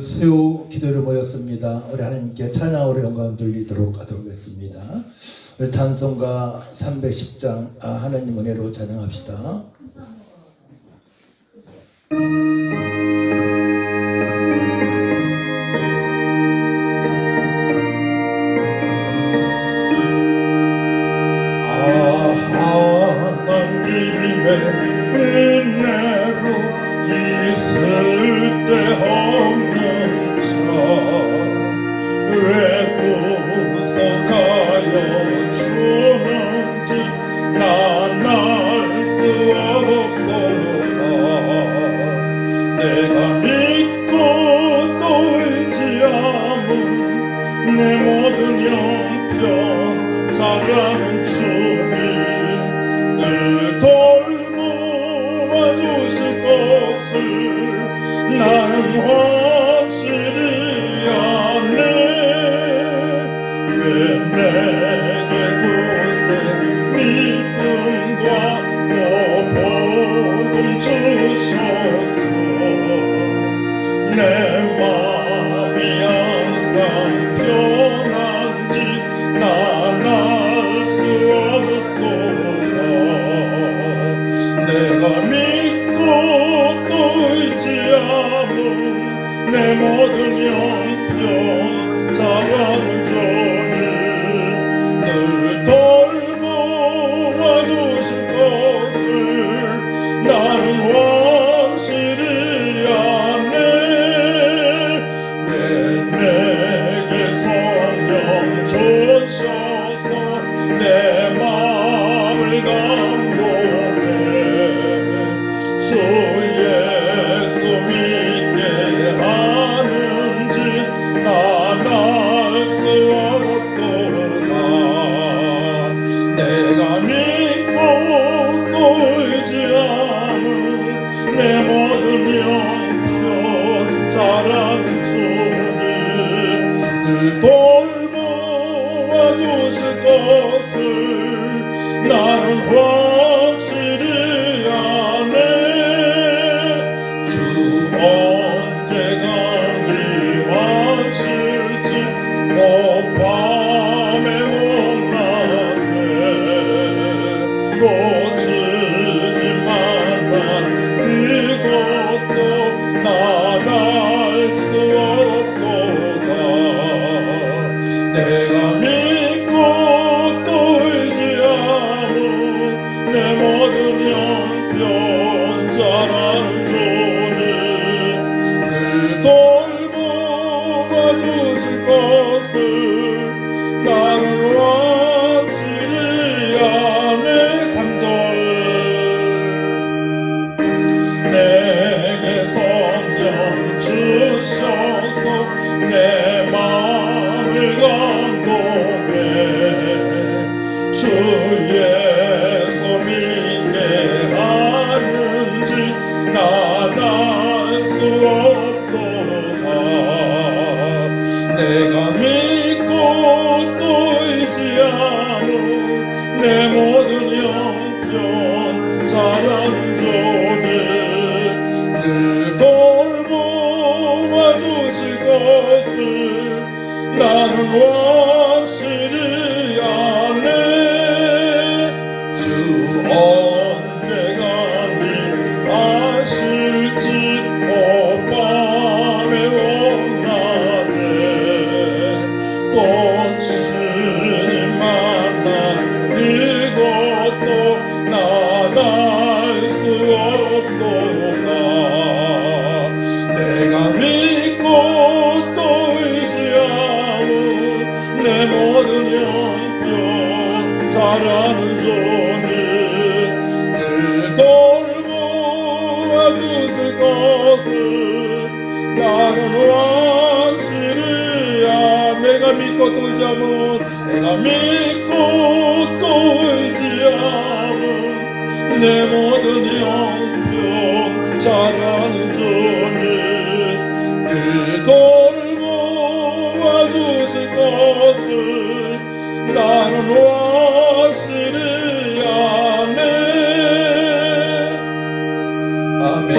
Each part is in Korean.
수요 기도를 모였습니다. 우리 하나님께 찬양으로 영광 돌리도록 하겠습니다. 우리 찬송가 310장 하나님 은혜로 찬양합시다. 하나님의 은혜로 있을 데 없는 자 왜 구속하여 주는지 난 알 수 없도다. 내가 믿고 또 의지함은 내 모든 형편 잘하는 주님 늘 돌보아 주실 것을 나는 확실히 아네. 왜 내게 구세 믿음과 또 복음 주셔서 내 마음이 항상 편한지 난 알 수 없도다. 내가 믿고 또 의지함은 내 모든 형편 잘하는 주님 늘 돌보아 주실 것을 나는 확실히 아네. 왜 내게 성령 주셔서 내 마음을 감동해 주 예수 믿게 하는지 난 알 수 없도다. 내가 믿고 또 의지함은 내 모든 형편 잘하는 주님 늘 돌보아 주실 것을 나는 확실히 아네. 주 언제 강림하실지 밤에 못나게 또 주님 만난 그것도 난 알 수 없도다. 내가 믿고 또 의지함은 내 모든 형편 잘하는 주님 늘 돌보아 주실 것을 나는 확실히 아네. 3절 내게 성령 주셔서 내 마음을 감동해 주 예수 믿게 하는지 난 알 수 없도다. 내가 믿고 또 의지함은 내 모든 형편 잘하는 주님 늘 돌보아 주실 것을 나는 확실히 아네. 주 언제 강림하실지 밤에 원하네 또 주님 만나 그것도 난 알 수 없도다. 내가 믿고 또 의지함은 내 모든 형편 잘하는 주님 늘 돌보아 주실 것을 나는 확실히 내가 믿고 또 의지함은 내가 믿고 또 의지함은 내 모든 형편 잘하는 주님 늘 돌보아 주실 것을 나는 확실히 아네. 아멘.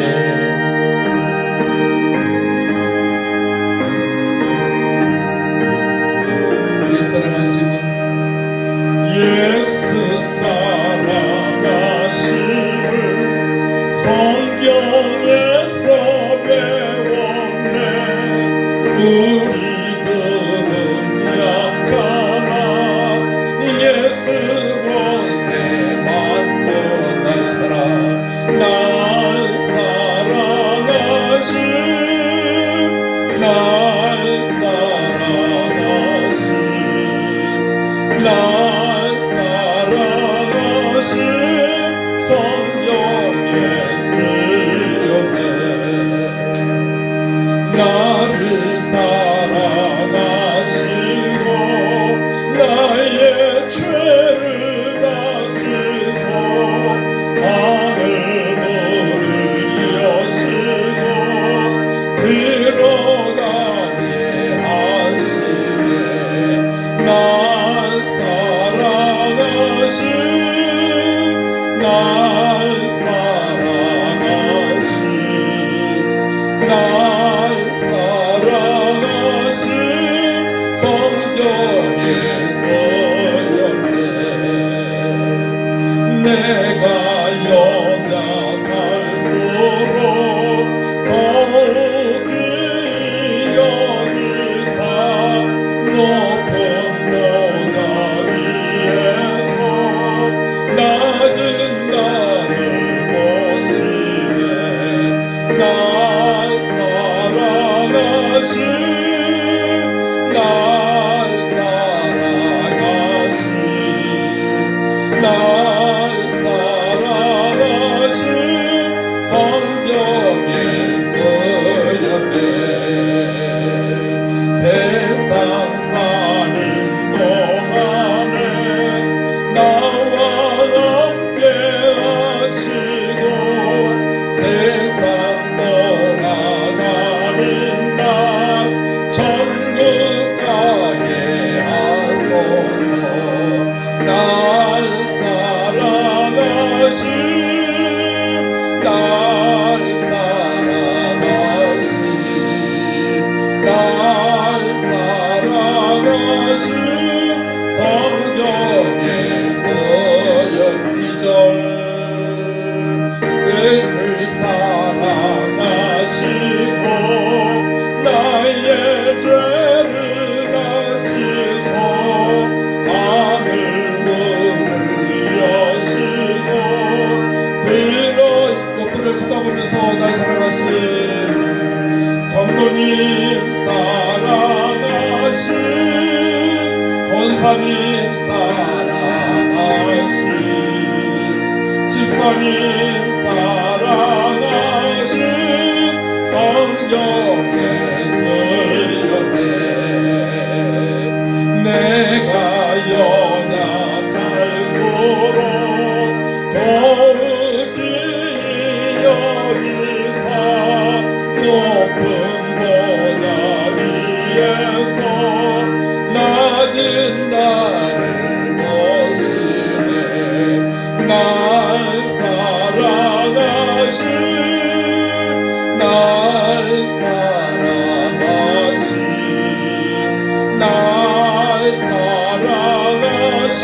나를 사랑하시고 나의 죄를 다시소 하늘 문을 여시고 들어가게 하시네 날 사랑하신 날 사랑하신 날 사랑하신 성경에서였네 내가 연약할수록 더욱이 여기사 높은 보좌 위에서 낮은 나를 보시네 날 사랑하신 날 사랑하신 날 사랑하신 성경에서였네 세상 사는 동안에 나와 함께 하시고 세상 떠나가는 날 천국 가게 하소서 날 사랑하신 날 사랑하신 날 사랑하신 성경에서였 2절 너를 사랑하시고 나의 죄를 다시소 하늘 문을 여시고 들어 옆을 쳐다보면서 날 사랑하신 성도님 사랑하신 권사님 사랑하신 집사님 사랑하신 성경에서였네 내가 연약할수록 더욱이 여기사 높은 보좌 위에서 낮은 나를 보시네 날 사랑하신 날 사랑하신 날 사랑하신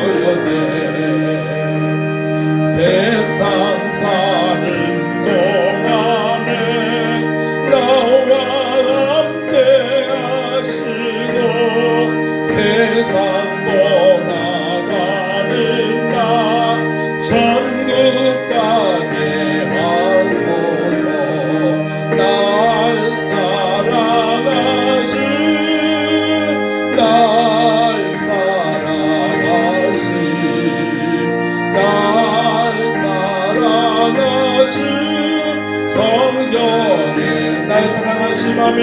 성경에서였네 세상 사는 동안에 나와 함께 하시고 세상 떠나가는 날 천국 가게 하소서 날 사랑하신 날 사랑하신 날 사랑하신 성경에 날 사랑하신 아멘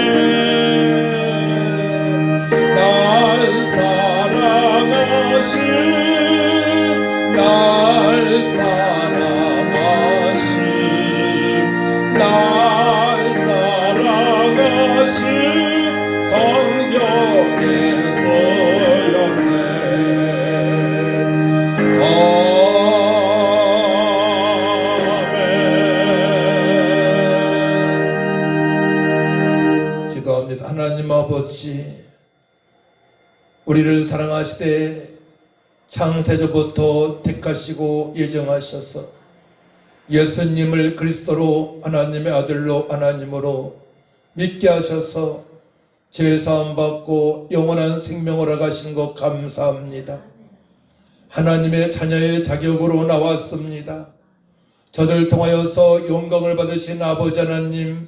날 사랑하신 날 사랑하신 날 사랑하신 성경에서였네 아멘 기도합니다. 하나님 아버지 우리를 사랑하시되 창세전부터 택하시고 예정하셔서 예수님을 그리스도로 하나님의 아들로 하나님으로 믿게 하셔서 죄사함 받고 영원한 생명을 얻으신 것 감사합니다. 하나님의 자녀의 자격으로 나왔습니다. 저들 통하여서 영광을 받으신 아버지 하나님,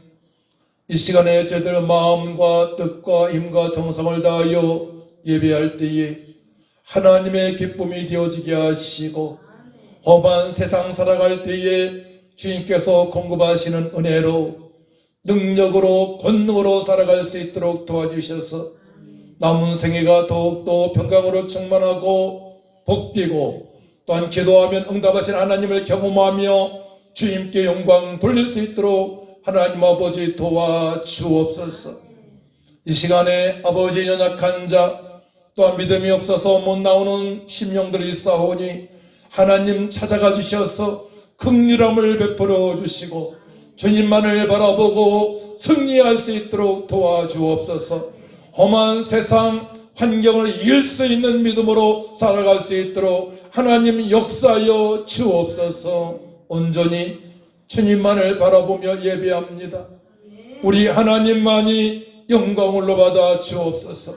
이 시간에 저들 마음과 뜻과 힘과 정성을 다하여 예배할 때에 하나님의 기쁨이 되어지게 하시고 험한 세상 살아갈 때에 주님께서 공급하시는 은혜로 능력으로 권능으로 살아갈 수 있도록 도와주셔서 남은 생애가 더욱더 평강으로 충만하고 복되고 또한 기도하면 응답하신 하나님을 경험하며 주님께 영광 돌릴 수 있도록 하나님 아버지 도와주옵소서. 이 시간에 아버지 연약한 자 또한 믿음이 없어서 못 나오는 심령들이 있사오니 하나님 찾아가 주셔서 긍휼함을 베풀어 주시고 주님만을 바라보고 승리할 수 있도록 도와주옵소서. 험한 세상 환경을 이길 수 있는 믿음으로 살아갈 수 있도록 하나님 역사하여 주옵소서. 온전히 주님만을 바라보며 예배합니다. 우리 하나님만이 영광을 받아 주옵소서.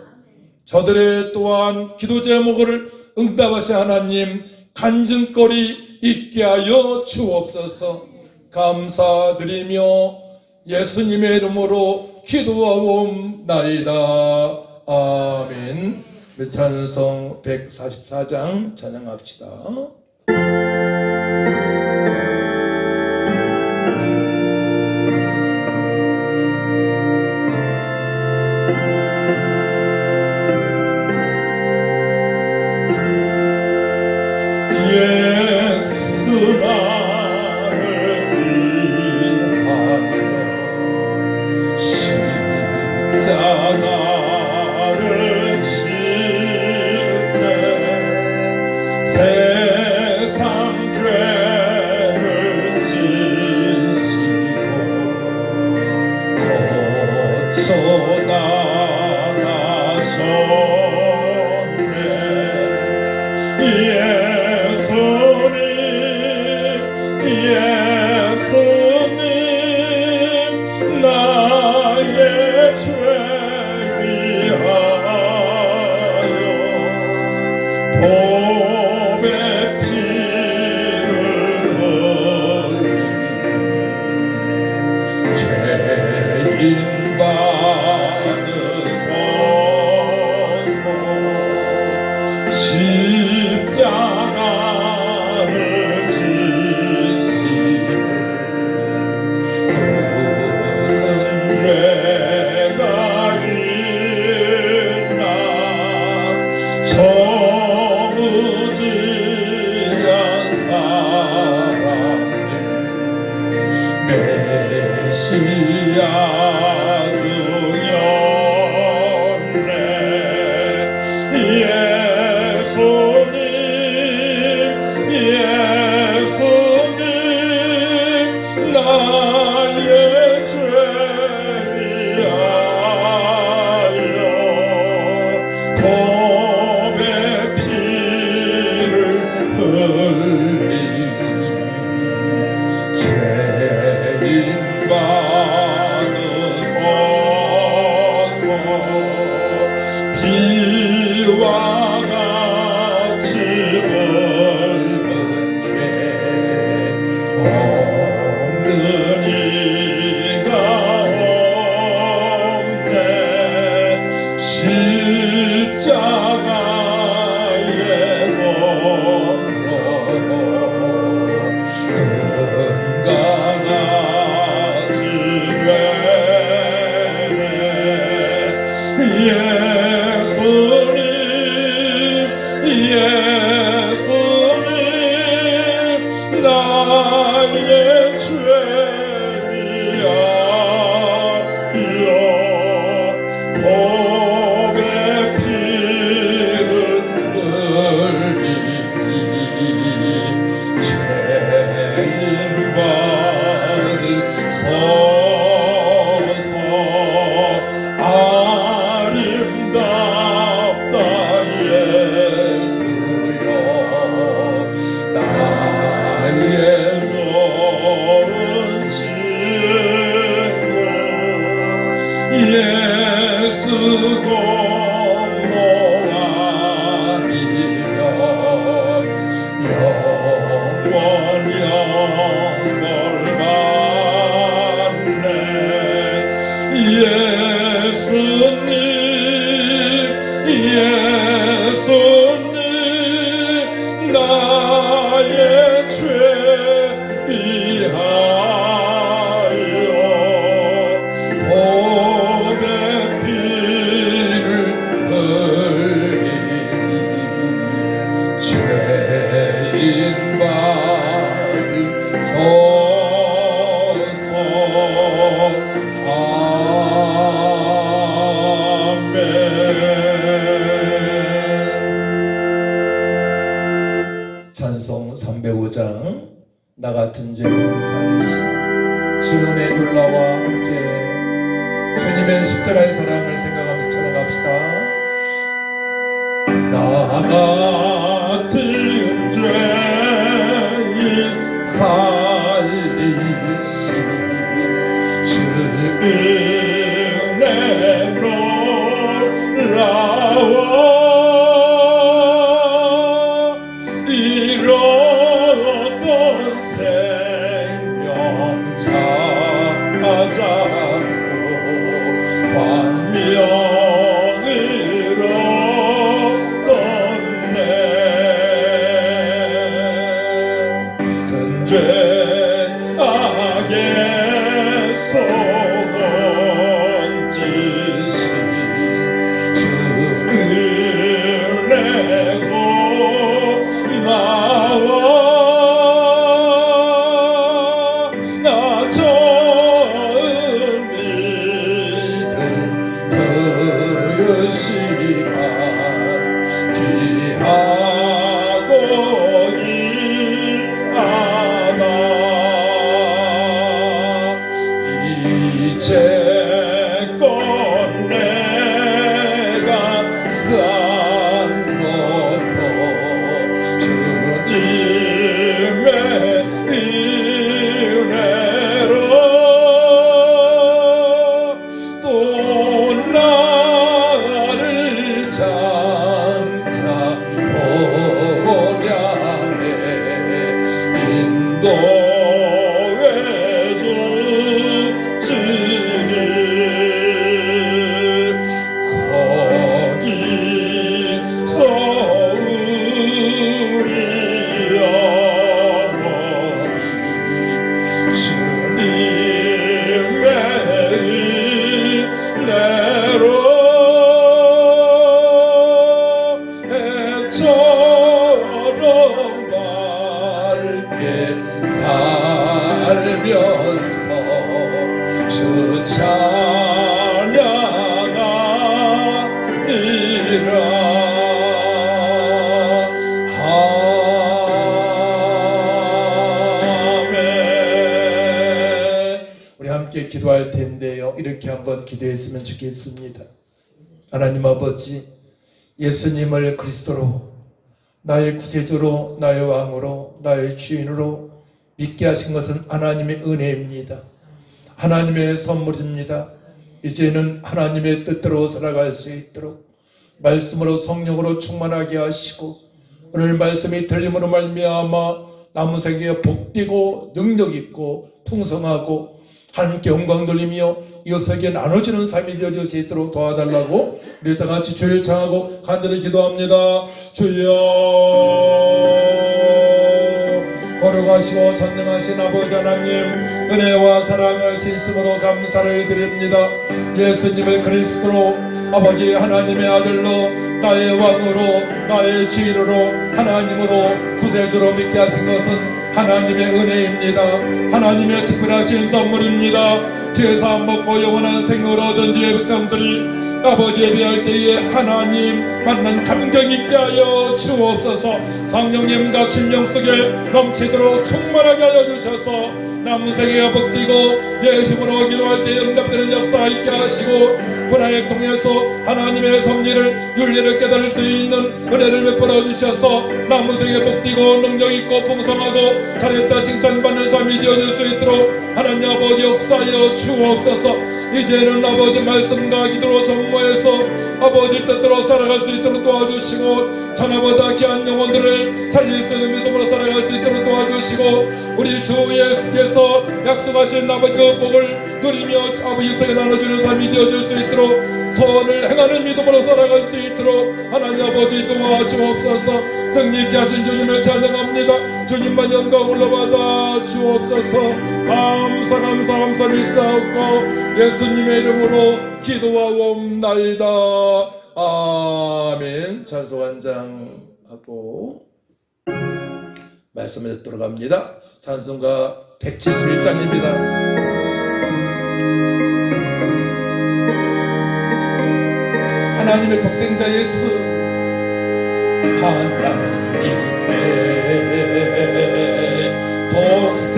저들의 또한 기도 제목을 응답하신 하나님 간증거리 있게 하여 주옵소서. 감사드리며 예수님의 이름으로 기도하옵나이다. 아멘. 찬송 144장 찬양합시다. 예수 나를 위하여 십자가를 칠때 세상 죄를 지시고 거쳐 나가셨네. 예수님 나의 죄 위하여 보배 피를 흘리 죄인 받으소서. 십자가를 지시고 무슨 죄가 있나 저무지한 사람들 메시아 주였네. 예수님 나의 죄 위하여 보배 피를 흘리 죄인 받으소서. 비와 같이 붉은 죄 없는 이가 없네. 십자가의 공로로 은가 같이 되네. 예수님 나의 죄 위하여 보배 피를 흘리 죄인 받으소서. 아름답다 예수여 나의 좋은 친구. 예수 공로 아니면 영원 영벌 받네. 예수님 나의 죄 위하여 같은 죄를 살리신 주은의 놀라와 함께 주님의 십자가의 사랑을 생각하면서 찬양합시다. 나 같은 죄인 살리신 주 은혜 놀라워 잃었던 생명 찾았고 광명을 얻었네. 근죄 악에서 건지신 주를 내고 나와 나 처음 믿은 그 시간 귀하고 귀하다. 이제껏 내가 산 것도 주님의 은혜로 또 나를 장차 보냐해 인도해 주시니 거기서 우리 영원히 주님의 은혜로 해처럼 밝게 살면서 주 찬양하리라. 아멘. 우리 함께 기도할 텐데요, 이렇게 한번 기도했으면 좋겠습니다. 하나님 아버지, 예수님을 그리스도로 나의 구세주로, 나의 왕으로, 나의 주인으로 믿게 하신 것은 하나님의 은혜입니다. 하나님의 선물입니다. 이제는 하나님의 뜻대로 살아갈 수 있도록 말씀으로 성령으로 충만하게 하시고, 오늘 말씀이 들림으로 말미암아 남은 세계에 복되고 능력 있고 풍성하고 하나님께 영광 돌리며 이웃에게 나눠주는 삶이 되어질 수 있도록 도와달라고 우리 다 같이 주를 청하고 간절히 기도합니다. 주여, 거룩하시고 전능하신 아버지 하나님, 은혜와 사랑을 진심으로 감사를 드립니다. 예수님을 그리스도로, 아버지 하나님의 아들로, 나의 왕으로, 나의 주인으로, 하나님으로, 구세주로 믿게 하신 것은 하나님의 은혜입니다. 하나님의 특별하신 선물입니다. 죄사함 받고 영원한 생명을 얻은 주의 백성들이 아버지 예배할 때에 하나님 만난 감격 있게 하여 주옵소서. 성령님과 심령 속에 넘치도록 충만하게 하여 주셔서 남은 생애가 복되고 예수님으로 기도할 때 응답되는 역사 있게 하시고, 불안을 통해서 하나님의 섭리를 윤리를 깨달을 수 있는 은혜를 베풀어 주셔서 남은 생애 복되고 능력 있고 풍성하고 잘했다 칭찬받는 삶이 되어질 수 있도록 하나님 아버지 역사하여 주옵소서. 이제는 아버지 말씀과 기도로 정모해서 아버지 뜻대로 살아갈 수 있도록 도와주시고, 자녀보다 귀한 영혼들을 살릴 수 있는 믿음으로 살아갈 수 있도록 도와주시고, 우리 주 예수께서 약속하신 아버지 그 복을 누리며 아버지 세계 나눠주는 삶이 되어질 수 있도록 선을 행하는 믿음으로 살아갈 수 있도록 하나님 아버지 도와주옵소서. 승리케 하신 주님을 찬양합니다. 주님만 영광 올라받아 주옵소서. 감사 믿사옵고 예수님의 이름으로 기도하옵나이다. 아멘. 찬송 한 장 하고 말씀에 들어갑니다. 찬송가 171장입니다. 하나님의 독생자 예수, 하나님의 독생자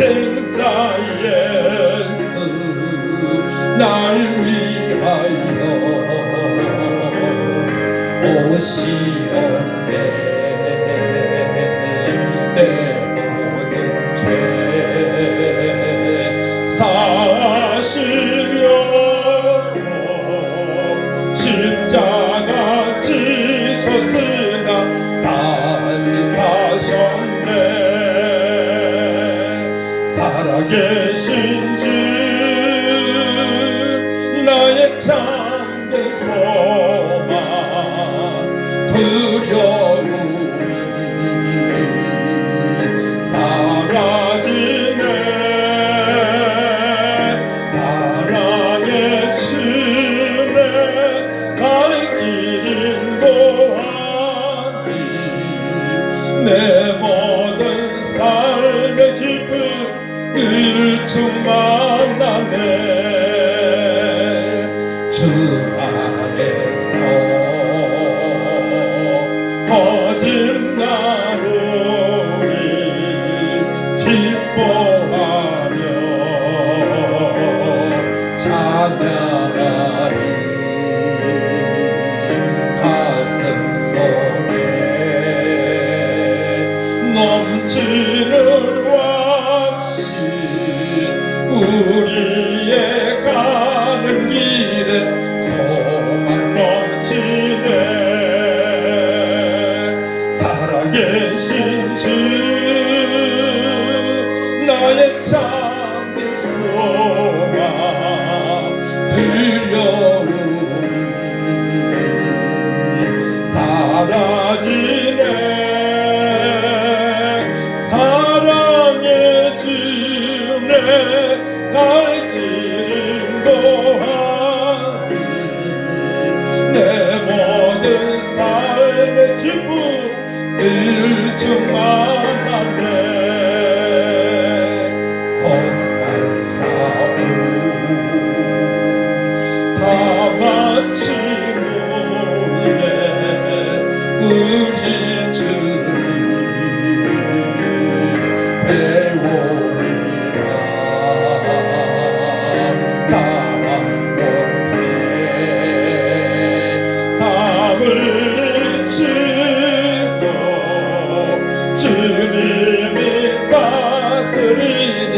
사시며 십자가 지셨으나 다시 사셨네. 살아계신 주 나의 참된 소망 두려움이 사라지네. 사랑의 춤에 갈 길 인도하니 내 모든 삶의 기쁨을 충만하네. 주 안에서 거듭 나오리 기뻐하며 찬양하리. 가슴 속에 넘치는 확신 우리의 가는 길에 소망 넘치네. 살아계신 주 나의 참된 소망 두려움이 사라지네. 사랑의 주내 갈 길 인도하니 내 모든 삶의 기쁨을 충만하네. 선한 싸움 다 마친 후에 우리 주님 배우리라. 다만 권세 밤을 잊히고 주님이 다스리니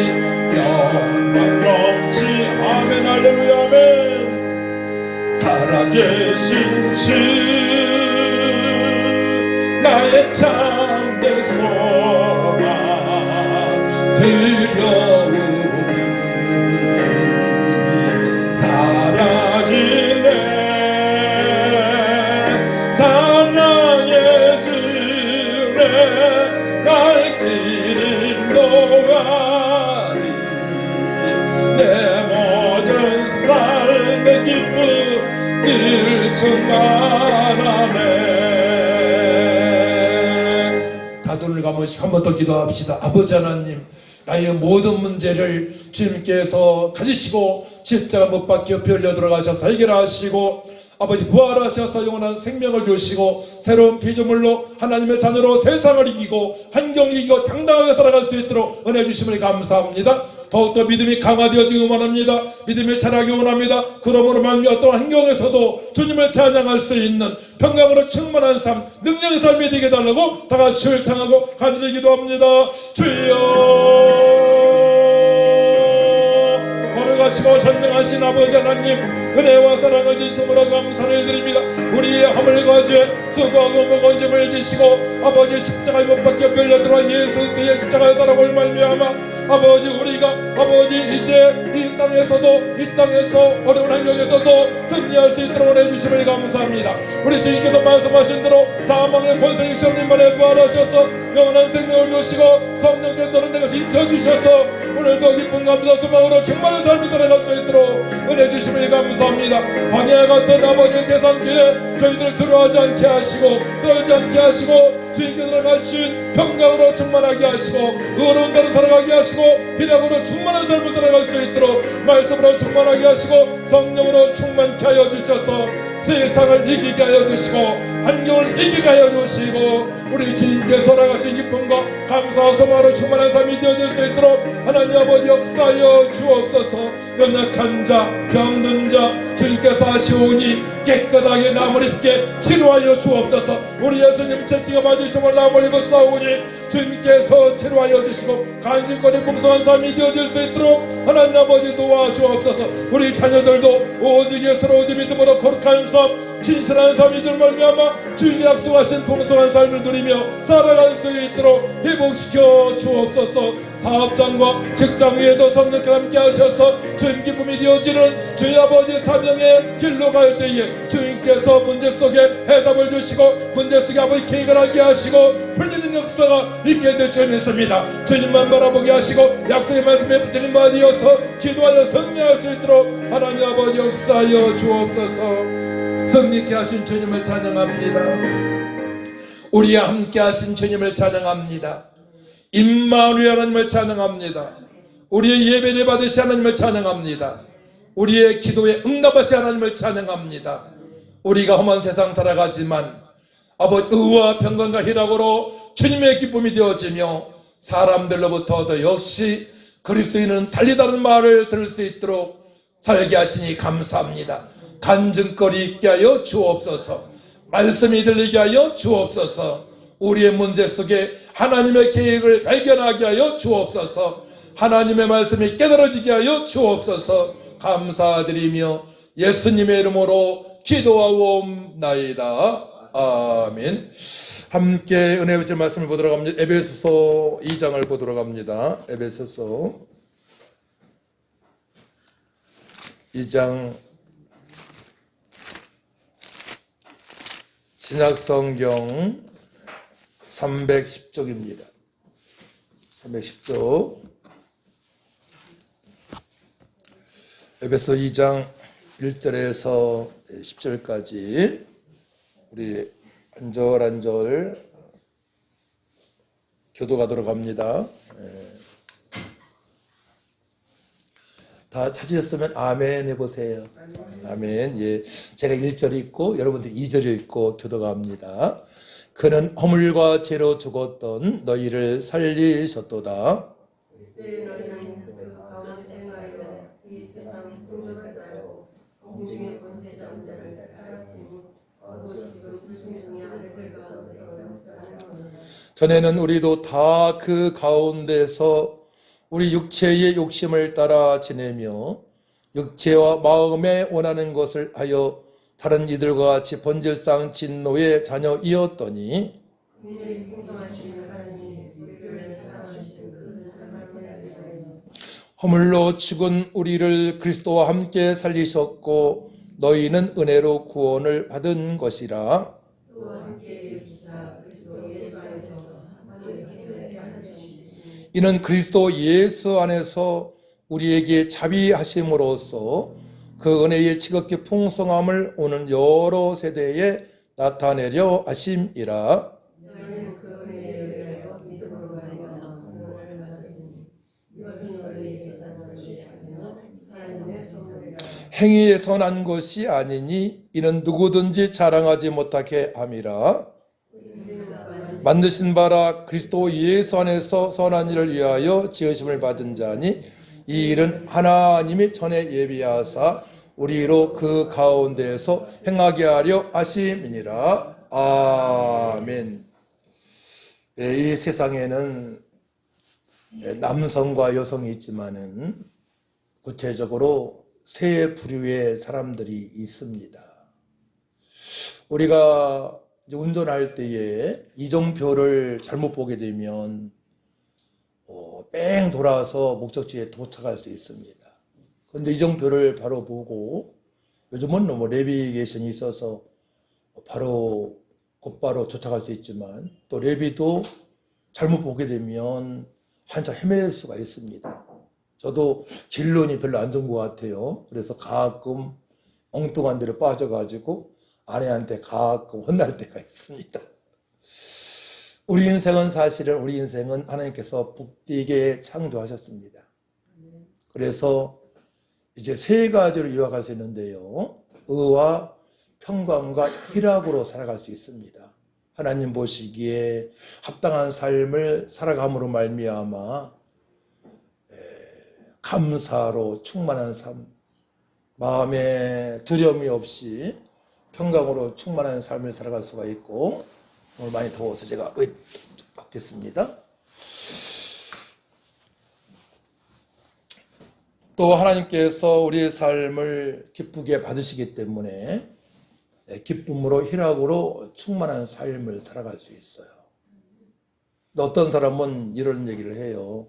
영광 넘치. 아멘 할렐루야 아멘. 살아계신 주 나의 참된 소망 두려움이 사라지네. 사랑의 주내 갈 길 인도하니 내 모든 삶의 기쁨을 충만하네. 다 눈을 감으시고 한 번 더 기도합시다. 아버지 하나님, 나의 모든 문제를 주님께서 가지시고 십자가 못 박혀 별려 들어가셔서 해결하시고 아버지 부활하셔서 영원한 생명을 주시고 새로운 피조물로 하나님의 자녀로 세상을 이기고 환경을 이기고 당당하게 살아갈 수 있도록 은혜 주심을 감사합니다. 더욱더 믿음이 강화되어지기 원합니다. 믿음이 자라기 원합니다. 그러므로 말미암아 어떤 환경에서도 주님을 찬양할 수 있는 평강으로 충만한 삶, 능력의 삶이 되게 달라고 다 같이 실창하고 간절히 기도합니다. 주여, 거룩하시고 전능하신 아버지 하나님, 은혜와 사랑을 주심으로 감사를 드립니다. 우리의 허물과 죄, 수고하고 무거운 짐을 지시고 아버지 십자가에 못 박혀 별려들어 예수 그리스도의 십자가의 사랑을 말미암아 아버지 우리가 아버지 이제 이 땅에서 어려운 환경에서도 승리할 수 있도록 해주심을 감사합니다. 우리 주님께서 말씀하신 대로 사망의 권세의 시험님만에 부활하셔서 영원한 생명을 주시고 성령께서 너는 내가 인쳐주셔서 오늘도 기쁜 감사 소망으로 충만한 삶이 살아갈 수 있도록 은혜 주심을 감사합니다. 광야 같은 아버지의 세상 길에 저희들 들어가지 않게 하시고 떨지 않게 하시고 주님께서 가신 평강으로 충만하게 하시고 의로운 자로 살아가게 하시고 희락으로 충만한 삶을 살아갈 수 있도록 말씀으로 충만하게 하시고 성령으로 충만케 하여 주셔서 세상을 이기게 하여 주시고 환경을 이기게 하여 주시고 우리 주님께서 나가신 기쁨과 감사와 소망으로 충만한 삶이 되어질 수 있도록 하나님 아버지 역사하여 주옵소서. 연약한 자, 병든 자 주님께서 하시오니 깨끗하게 나물 입게 치료하여 주옵소서. 우리 예수님 채찍에 맞으심을 나물 입고 싸우니 주님께서 치료하여 주시고 간직거리 풍성한 삶이 되어질 수 있도록 하나님 아버지 도와주옵소서. 우리 자녀들도 오직 예수로 오직 믿음으로 거룩한 삶 진실한 삶이 줄 말미암아 주님이 약속하신 풍성한 삶을 누리며 살아갈 수 있도록 회복시켜 주옵소서. 사업장과 직장 위에도 성령께 함께 하셔서 주님 기쁨이 되어지는 주의 아버지 사명의 길로 갈 때에 주님께서 문제 속에 해답을 주시고 문제 속에 아버지 계획을 하게 하시고 풀리는 역사가 있게 될 줄 믿습니다. 주님만 바라보게 하시고 약속의 말씀에 붙드는 바 되어서 기도하여 승리할 수 있도록 하나님 아버지 역사하여 주옵소서. 승리케 하신 주님을 찬양합니다. 우리와 함께 하신 주님을 찬양합니다. 임마누엘 하나님을 찬양합니다. 우리의 예배를 받으신 하나님을 찬양합니다. 우리의 기도에 응답하신 하나님을 찬양합니다. 우리가 험한 세상 살아가지만 아버지 의와 평강과 희락으로 주님의 기쁨이 되어지며 사람들로부터도 역시 그리스도인은 달리 다른 말을 들을 수 있도록 살게 하시니 감사합니다. 간증거리 있게 하여 주옵소서. 말씀이 들리게 하여 주옵소서. 우리의 문제 속에 하나님의 계획을 발견하게 하여 주옵소서. 하나님의 말씀이 깨달아지게 하여 주옵소서. 감사드리며 예수님의 이름으로 기도하옵나이다. 아멘. 함께 은혜의 주의 말씀을 보도록 합니다. 에베소서 2장을 보도록 합니다. 에베소서 2장 신약성경 310쪽입니다. 310쪽 에베소 2장 1절에서 10절까지 우리 한 절 한 절 교도가도록 합니다. 다 찾으셨으면 아멘 해보세요. 아멘. 예, 제가 1절 읽고 여러분들 2절 읽고 교도가 합니다. 그는 허물과 죄로 죽었던 너희를 살리셨도다. 전에는 우리도 다 그 가운데서 우리 육체의 욕심을 따라 지내며 육체와 마음에 원하는 것을 하여 다른 이들과 같이 본질상 진노의 자녀이었더니 허물로 죽은 우리를 그리스도와 함께 살리셨고 너희는 은혜로 구원을 받은 것이라. 이는 그리스도 예수 안에서 우리에게 자비하심으로써 그 은혜의 지극히 풍성함을 오는 여러 세대에 나타내려 하심이라. 행위에서 난 것이 아니니 이는 누구든지 자랑하지 못하게 함이라. 만드신 바라 그리스도 예수 안에서 선한 일을 위하여 지으심을 받은 자니 이 일은 하나님이 전에 예비하사 우리로 그 가운데에서 행하게 하려 하심이니라. 아멘. 이 세상에는 남성과 여성이 있지만은 구체적으로 세 부류의 사람들이 있습니다. 우리가 운전할 때에 이정표를 잘못 보게 되면 뺑 돌아서 목적지에 도착할 수 있습니다. 그런데 이정표를 바로 보고 요즘은 뭐 내비게이션이 있어서 바로 곧바로 도착할 수 있지만 또 내비도 잘못 보게 되면 한참 헤맬 수가 있습니다. 저도 진론이 별로 안 좋은 것 같아요. 그래서 가끔 엉뚱한 데로 빠져가지고 아내한테 가끔 혼날 때가 있습니다. 우리 인생은 사실은 우리 인생은 하나님께서 복되게 창조하셨습니다. 그래서 이제 세 가지로 요약할 수 있는데요. 의와 평강과 희락으로 살아갈 수 있습니다. 하나님 보시기에 합당한 삶을 살아감으로 말미암아 감사로 충만한 삶, 마음에 두려움이 없이 평강으로 충만한 삶을 살아갈 수가 있고, 오늘 많이 더워서 제가 받겠습니다. 또 하나님께서 우리의 삶을 기쁘게 받으시기 때문에 기쁨으로 희락으로 충만한 삶을 살아갈 수 있어요. 어떤 사람은 이런 얘기를 해요.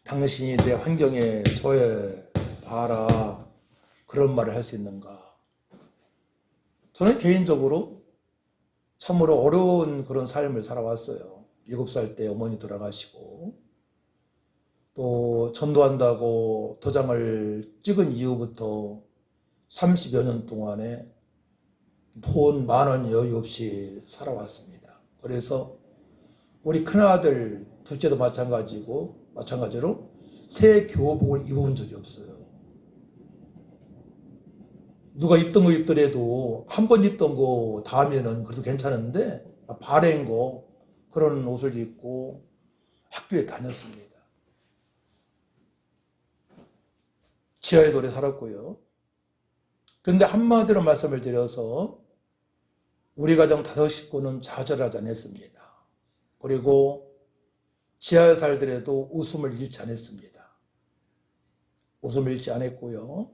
당신이 내 환경에 처해 봐라. 그런 말을 할 수 있는가? 저는 개인적으로 참으로 어려운 그런 삶을 살아왔어요. 7살 때 어머니 돌아가시고, 또 전도한다고 도장을 찍은 이후부터 30여 년 동안에 돈 10,000원 여유 없이 살아왔습니다. 그래서 우리 큰아들, 둘째도 마찬가지로 새 교복을 입어본 적이 없어요. 누가 입던 거 입더라도 한 번 입던 거 다음에는 그래도 괜찮은데 바랜 거 그런 옷을 입고 학교에 다녔습니다. 지하에도 오래 살았고요. 그런데 한마디로 말씀을 드려서 우리 가정 5 식구는 좌절하지 않았습니다. 그리고 지하에 살더라도 웃음을 잃지 않았습니다. 웃음을 잃지 않았고요.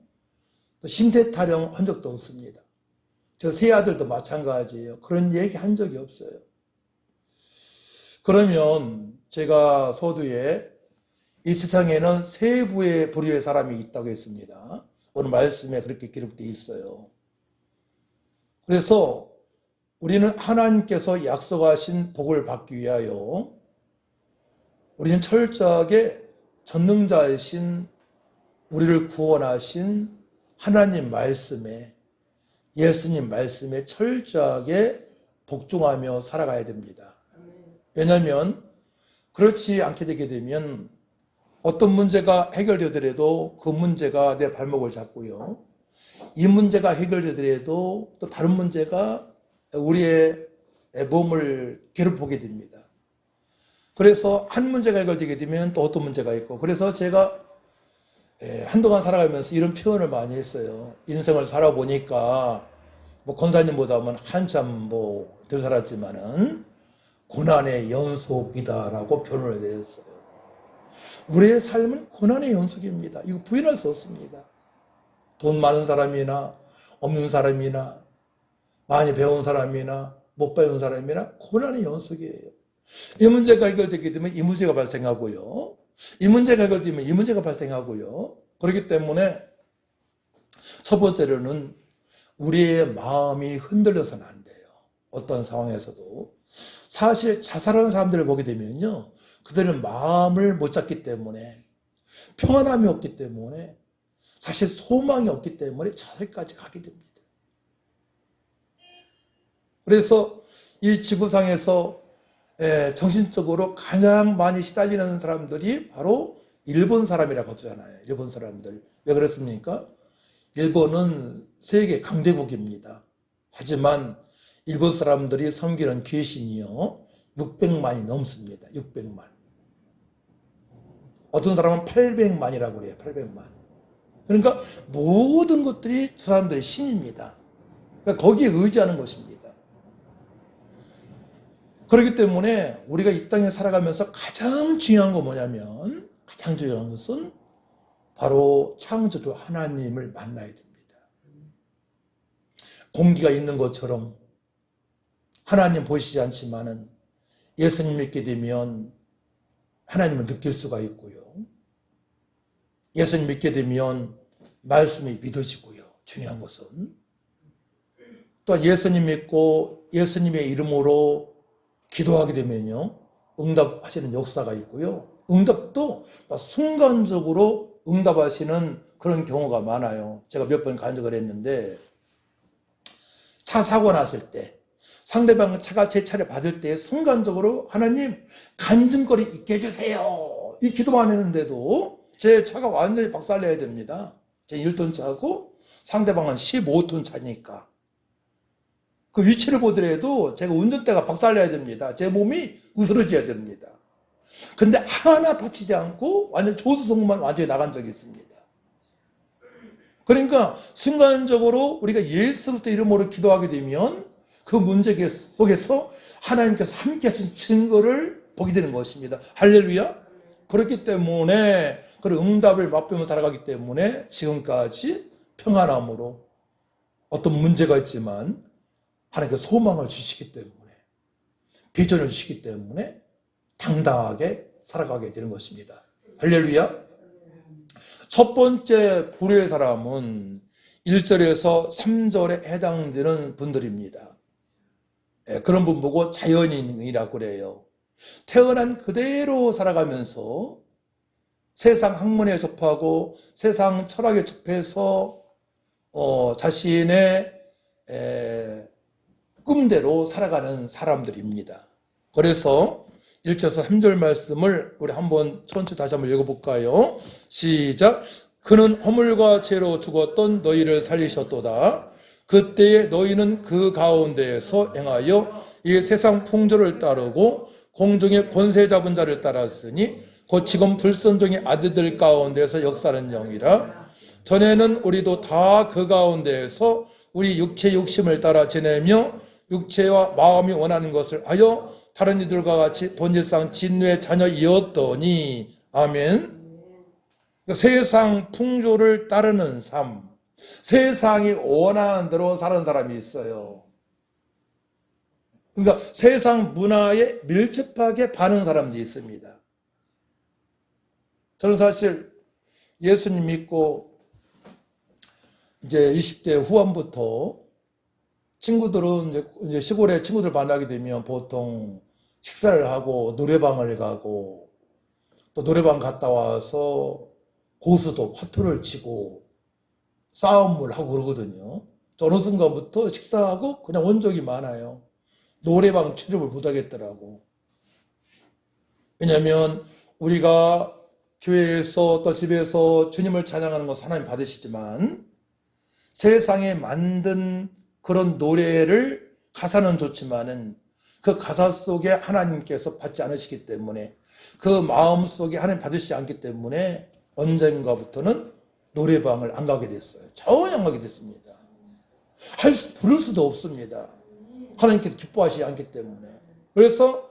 또 신세 타령한 적도 없습니다. 저 세 아들도 마찬가지예요. 그런 얘기 한 적이 없어요. 그러면 제가 서두에 이 세상에는 세 부류의 사람이 있다고 했습니다. 오늘 말씀에 그렇게 기록되어 있어요. 그래서 우리는 하나님께서 약속하신 복을 받기 위하여 우리는 철저하게 전능자이신 우리를 구원하신 하나님 말씀에, 예수님 말씀에 철저하게 복종하며 살아가야 됩니다. 왜냐하면 그렇지 않게 되게 되면 어떤 문제가 해결되더라도 그 문제가 내 발목을 잡고요. 이 문제가 해결되더라도 또 다른 문제가 우리의 몸을 괴롭히게 됩니다. 그래서 한 문제가 해결되게 되면 또 어떤 문제가 있고, 그래서 제가 한동안 살아가면서 이런 표현을 많이 했어요. 인생을 살아보니까 권사님보다는 한참 덜 살았지만은 고난의 연속이다라고 표현을 드렸어요. 우리의 삶은 고난의 연속입니다. 이거 부인할 수 없습니다. 돈 많은 사람이나 없는 사람이나 많이 배운 사람이나 못 배운 사람이나 고난의 연속이에요. 이 문제가 해결되게 되면 이 문제가 발생하고요. 이 문제가 해결되면 이 문제가 발생하고요. 그렇기 때문에 첫 번째로는 우리의 마음이 흔들려서는 안 돼요. 어떤 상황에서도. 사실 자살하는 사람들을 보게 되면요, 그들은 마음을 못 잡기 때문에, 평안함이 없기 때문에, 사실 소망이 없기 때문에 자살까지 가게 됩니다. 그래서 이 지구상에서 정신적으로 가장 많이 시달리는 사람들이 바로 일본 사람이라고 하잖아요. 일본 사람들. 왜 그렇습니까? 일본은 세계 강대국입니다. 하지만 일본 사람들이 섬기는 귀신이요, 600만이 넘습니다. 600만. 어떤 사람은 800만이라고 그래요. 800만. 그러니까 모든 것들이 저 사람들의 신입니다. 그러니까 거기에 의지하는 것입니다. 그렇기 때문에 우리가 이 땅에 살아가면서 가장 중요한 건 뭐냐면, 가장 중요한 것은 바로 창조주 하나님을 만나야 됩니다. 공기가 있는 것처럼 하나님 보이시지 않지만은 예수님 믿게 되면 하나님을 느낄 수가 있고요. 예수님 믿게 되면 말씀이 믿어지고요. 중요한 것은 또한 예수님 믿고 예수님의 이름으로 기도하게 되면요, 응답하시는 역사가 있고요. 응답도 순간적으로 응답하시는 그런 경우가 많아요. 제가 몇 번 간 적을 했는데, 차 사고 났을 때 상대방 차가 제 차를 받을 때 순간적으로 하나님 간증거리 있게 해주세요, 이 기도만 했는데도 제 차가 완전히 박살내야 됩니다. 제 1톤 차고 상대방은 15톤 차니까. 그 위치를 보더라도 제가 운전대가 박살나야 됩니다. 제 몸이 으스러져야 됩니다. 근데 하나 다치지 않고 완전 조수석만 완전히 나간 적이 있습니다. 그러니까 순간적으로 우리가 예수 그리스도 이름으로 기도하게 되면 그 문제 속에서 하나님께서 함께 하신 증거를 보게 되는 것입니다. 할렐루야. 그렇기 때문에 그런 응답을 맛보며 살아가기 때문에 지금까지 평안함으로 어떤 문제가 있지만 하나님께서 소망을 주시기 때문에 비전을 주시기 때문에 당당하게 살아가게 되는 것입니다. 할렐루야. 첫 번째 불의의 사람은 1절에서 3절에 해당되는 분들입니다. 그런 분 보고 자연인이라고 그래요. 태어난 그대로 살아가면서 세상 학문에 접하고 세상 철학에 접해서 자신의 꿈대로 살아가는 사람들입니다. 그래서 1절에서 3절 말씀을 우리 한번 천천히 다시 한번 읽어볼까요? 시작. 그는 허물과 죄로 죽었던 너희를 살리셨도다. 그때에 너희는 그 가운데에서 행하여 이 세상 풍조를 따르고 공중의 권세 잡은 자를 따랐으니 곧 지금 불순종의 아들들 가운데서 역사하는 영이라. 전에는 우리도 다 그 가운데에서 우리 육체 욕심을 따라 지내며 육체와 마음이 원하는 것을 하여 다른 이들과 같이 본질상 진노의 자녀이었더니. 아멘. 세상 풍조를 따르는 삶, 세상이 원하는 대로 사는 사람이 있어요. 그러니까 세상 문화에 밀접하게 반응하는 사람들이 있습니다. 저는 사실 예수님 믿고 이제 20대 후반부터 친구들은 이제 시골에 친구들 만나게 되면 보통 식사를 하고 노래방을 가고 또 노래방 갔다 와서 고수도 화투를 치고 싸움을 하고 그러거든요. 어느 순간부터 식사하고 그냥 온 적이 많아요. 노래방 출입을 못하겠더라고. 왜냐하면 우리가 교회에서 또 집에서 주님을 찬양하는 것은 하나님 받으시지만 세상에 만든 그런 노래를 가사는 좋지만은 그 가사 속에 하나님께서 받지 않으시기 때문에 그 마음 속에 하나님 받으시지 않기 때문에 언젠가부터는 노래방을 안 가게 됐어요. 전혀 안 가게 됐습니다. 부를 수도 없습니다. 하나님께서 기뻐하시지 않기 때문에. 그래서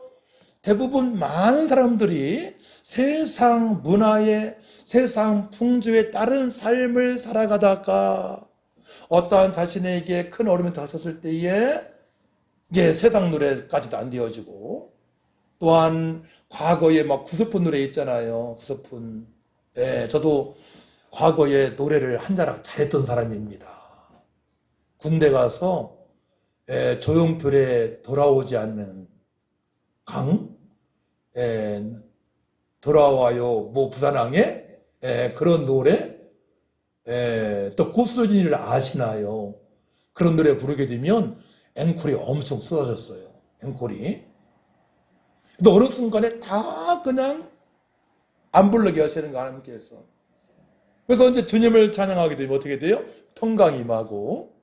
대부분 많은 사람들이 세상 문화에 세상 풍조에 따른 삶을 살아가다가 어떠한 자신에게 큰 어려움이 닥쳤을 때에 이제 세상 노래까지도 안 되어지고 또한 과거에 막 구슬픈 노래 있잖아요. 구슬픈. 예, 저도 과거에 노래를 한 자락 잘했던 사람입니다. 군대 가서 조용필에 돌아오지 않는 강, 돌아와요 뭐 부산항에 그런 노래, 또 꽃소진이를 아시나요? 그런 노래 부르게 되면 앵콜이 엄청 쏟아졌어요. 앵콜이. 근데 어느 순간에 다 그냥 안 부르게 하시는 거 하나님께서. 그래서 이제 주님을 찬양하게 되면 어떻게 돼요? 평강이 임하고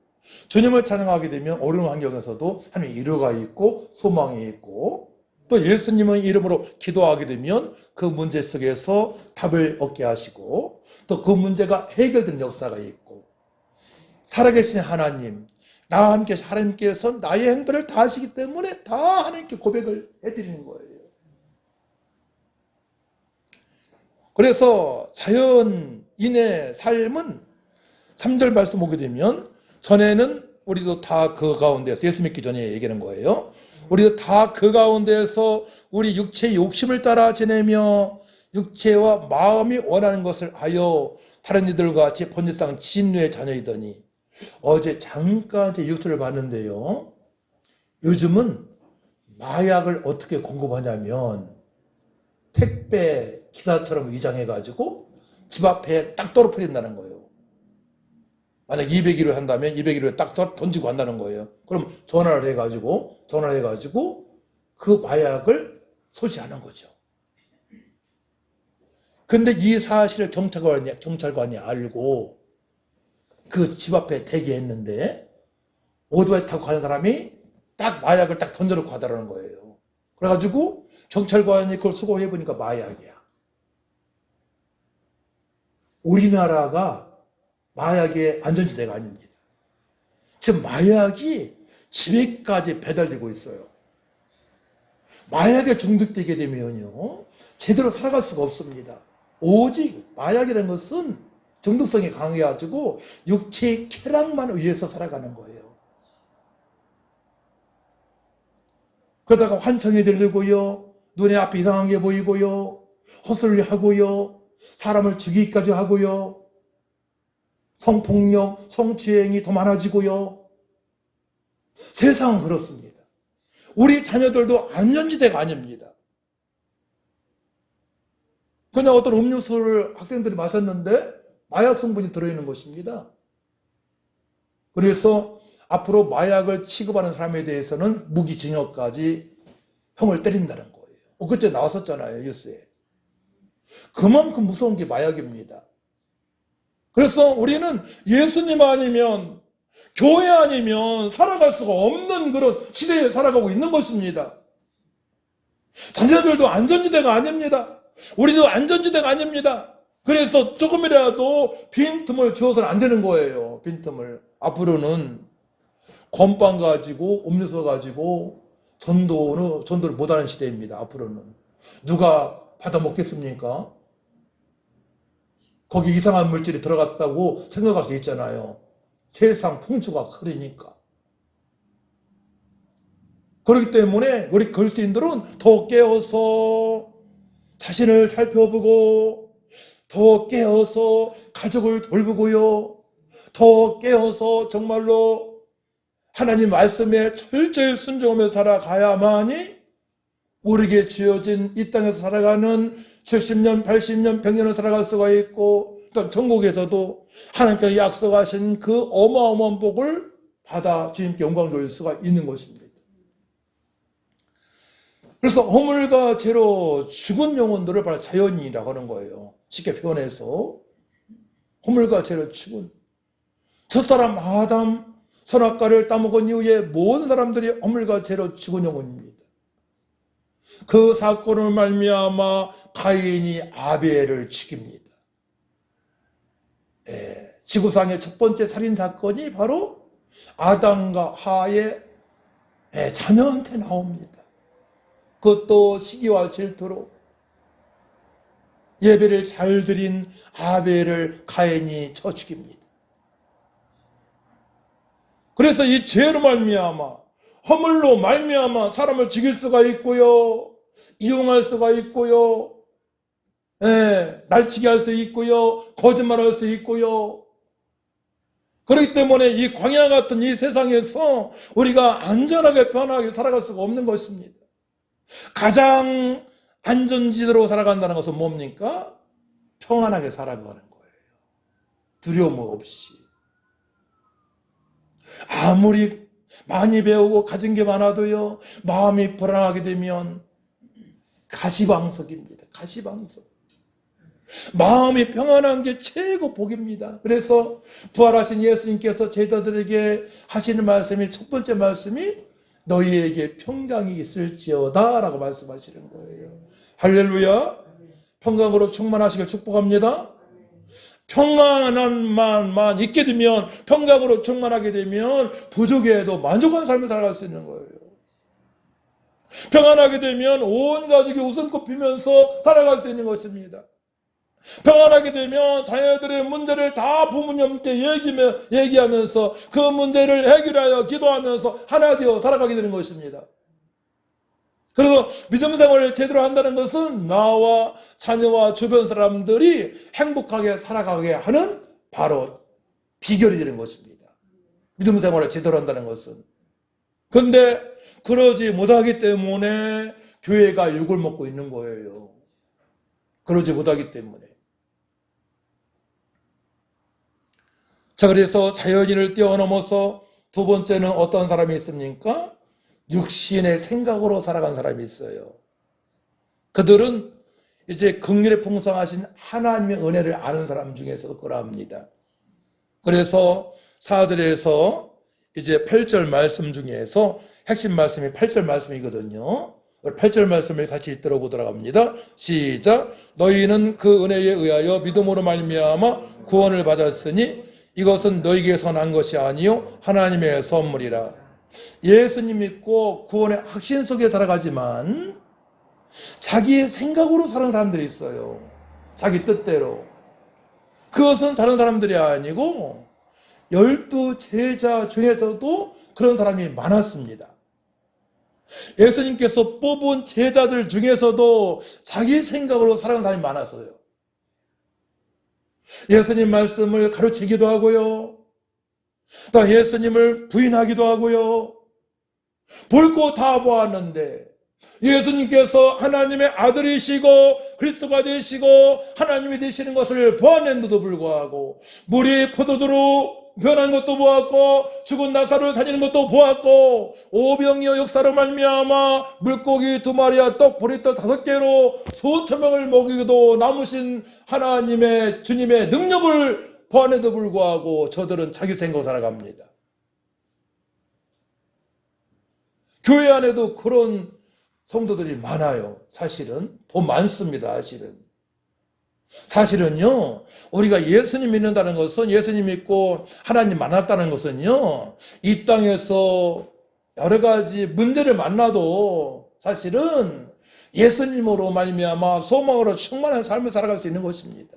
주님을 찬양하게 되면 어려운 환경에서도 하나님의 위로가 있고 소망이 있고 또 예수님의 이름으로 기도하게 되면 그 문제 속에서 답을 얻게 하시고 또 그 문제가 해결되는 역사가 있고 살아계신 하나님, 나와 함께 하나님께서 나의 행편을 다 하시기 때문에 다 하나님께 고백을 해드리는 거예요. 그래서 자연인의 삶은 3절 말씀 보게 되면 전에는 우리도 다 그 가운데서 예수 믿기 전에 얘기하는 거예요. 우리도 다 그 가운데서 우리 육체의 욕심을 따라 지내며 육체와 마음이 원하는 것을 하여 다른 이들과 같이 본질상 진노의 자녀이더니. 어제 잠깐 제 뉴스를 봤는데요. 요즘은 마약을 어떻게 공급하냐면 택배 기사처럼 위장해가지고 집 앞에 딱 떨어뜨린다는 거예요. 만약 200kg 한다면 200kg에 딱 던지고 간다는 거예요. 그럼 전화를 해가지고 그 마약을 소지하는 거죠. 근데 이 사실을 경찰관이 알고 그 집 앞에 대기했는데 오토바이 타고 가는 사람이 딱 마약을 딱 던져놓고 가더라는 거예요. 그래가지고 경찰관이 그걸 수거해보니까 마약이야. 우리나라가 마약의 안전지대가 아닙니다. 지금 마약이 집에까지 배달되고 있어요. 마약에 중독되게 되면요, 제대로 살아갈 수가 없습니다. 오직 마약이라는 것은 중독성이 강해가지고 육체의 쾌락만 위해서 살아가는 거예요. 그러다가 환청이 들리고요, 눈에 앞에 이상한 게 보이고요, 헛소리를 하고요, 사람을 죽이기까지 하고요, 성폭력, 성추행이 더 많아지고요. 세상은 그렇습니다. 우리 자녀들도 안전지대가 아닙니다. 그냥 어떤 음료수를 학생들이 마셨는데 마약 성분이 들어있는 것입니다. 그래서 앞으로 마약을 취급하는 사람에 대해서는 무기징역까지 형을 때린다는 거예요. 그때 나왔었잖아요, 뉴스에. 그만큼 무서운 게 마약입니다. 그래서 우리는 예수님 아니면, 교회 아니면 살아갈 수가 없는 그런 시대에 살아가고 있는 것입니다. 자녀들도 안전지대가 아닙니다. 우리도 안전지대가 아닙니다. 그래서 조금이라도 빈틈을 주어서는 안 되는 거예요. 빈틈을. 앞으로는 건빵 가지고 음료수 가지고 전도를 못하는 시대입니다. 앞으로는. 누가 받아 먹겠습니까? 거기 이상한 물질이 들어갔다고 생각할 수 있잖아요. 세상 풍수가 흐르니까. 그렇기 때문에 우리 그리스도인들은 더 깨어서 자신을 살펴보고, 더 깨어서 가족을 돌보고요, 더 깨어서 정말로 하나님 말씀에 철저히 순종하며 살아가야만이 우리에게 주어진 이 땅에서 살아가는 70년, 80년, 100년을 살아갈 수가 있고, 또 천국에서도 하나님께서 약속하신 그 어마어마한 복을 받아 주님께 영광 돌릴 수가 있는 것입니다. 그래서 허물과 죄로 죽은 영혼들을 바로 자연인이라고 하는 거예요. 쉽게 표현해서 허물과 죄로 죽은, 첫사람 아담 선악과를 따먹은 이후에 모든 사람들이 허물과 죄로 죽은 영혼입니다. 그 사건을 말미암아 가인이 아벨을 죽입니다. 지구상의 첫 번째 살인 사건이 바로 아담과 하의 자녀한테 나옵니다. 그것도 시기와 질투로 예배를 잘 드린 아벨을 가인이 쳐 죽입니다. 그래서 이 죄로 말미암아, 허물로 말미암아 사람을 죽일 수가 있고요, 이용할 수가 있고요, 날치기 할 수 있고요, 거짓말할 수 있고요. 그렇기 때문에 이 광야 같은 이 세상에서 우리가 안전하게 편하게 살아갈 수가 없는 것입니다. 가장 안전지대로 살아간다는 것은 뭡니까? 평안하게 살아가는 거예요. 두려움 없이. 아무리 많이 배우고 가진 게 많아도요, 마음이 불안하게 되면 가시방석입니다. 가시방석. 마음이 평안한 게 최고 복입니다. 그래서 부활하신 예수님께서 제자들에게 하시는 말씀이, 첫 번째 말씀이 너희에게 평강이 있을지어다 라고 말씀하시는 거예요. 할렐루야. 평강으로 충만하시길 축복합니다. 평안한 마음만 있게 되면, 평강으로 충만하게 되면 부족해도 만족한 삶을 살아갈 수 있는 거예요. 평안하게 되면 온 가족이 웃음꽃 피면서 살아갈 수 있는 것입니다. 평안하게 되면 자녀들의 문제를 다 부모님께 얘기하면서 그 문제를 해결하여 기도하면서 하나 되어 살아가게 되는 것입니다. 그래서 믿음 생활을 제대로 한다는 것은 나와 자녀와 주변 사람들이 행복하게 살아가게 하는 바로 비결이 되는 것입니다. 믿음 생활을 제대로 한다는 것은. 그런데 그러지 못하기 때문에 교회가 욕을 먹고 있는 거예요. 그러지 못하기 때문에. 자, 그래서 자연인을 뛰어넘어서 두 번째는 어떤 사람이 있습니까? 육신의 생각으로 살아간 사람이 있어요. 그들은 이제 긍휼에 풍성하신 하나님의 은혜를 아는 사람 중에서 그러합니다. 그래서 4절에서 이제 8절 말씀 중에서 핵심 말씀이 8절 말씀이거든요. 8절 말씀을 같이 읽도록 보도록 합니다. 시작. 너희는 그 은혜에 의하여 믿음으로 말미암아 구원을 받았으니 이것은 너희에게서 난 것이 아니요 하나님의 선물이라. 예수님 믿고 구원의 확신 속에 살아가지만 자기의 생각으로 사는 사람들이 있어요. 자기 뜻대로. 그것은 다른 사람들이 아니고 12 제자 중에서도 그런 사람이 많았습니다. 예수님께서 뽑은 제자들 중에서도 자기 생각으로 살아가는 사람이 많았어요. 예수님 말씀을 가르치기도 하고요. 또 예수님을 부인하기도 하고요. 볼 거 다 보았는데 예수님께서 하나님의 아들이시고 그리스도가 되시고 하나님이 되시는 것을 보았는데도 불구하고 물이 포도주로 변한 것도 보았고 죽은 나사로를 다니는 것도 보았고 오병이어 역사로 말미암아 물고기 2마리와 떡 보리떡 5개로 수천 명을 먹이기도 남으신 하나님의 주님의 능력을 보았는데도 불구하고 저들은 자기 생각으로 살아갑니다. 교회 안에도 그런 성도들이 많아요. 사실은 더 많습니다. 사실은요, 우리가 예수님 믿는다는 것은, 예수님 믿고 하나님 만났다는 것은요, 이 땅에서 여러 가지 문제를 만나도 사실은 예수님으로 말미암아 소망으로 충만한 삶을 살아갈 수 있는 것입니다.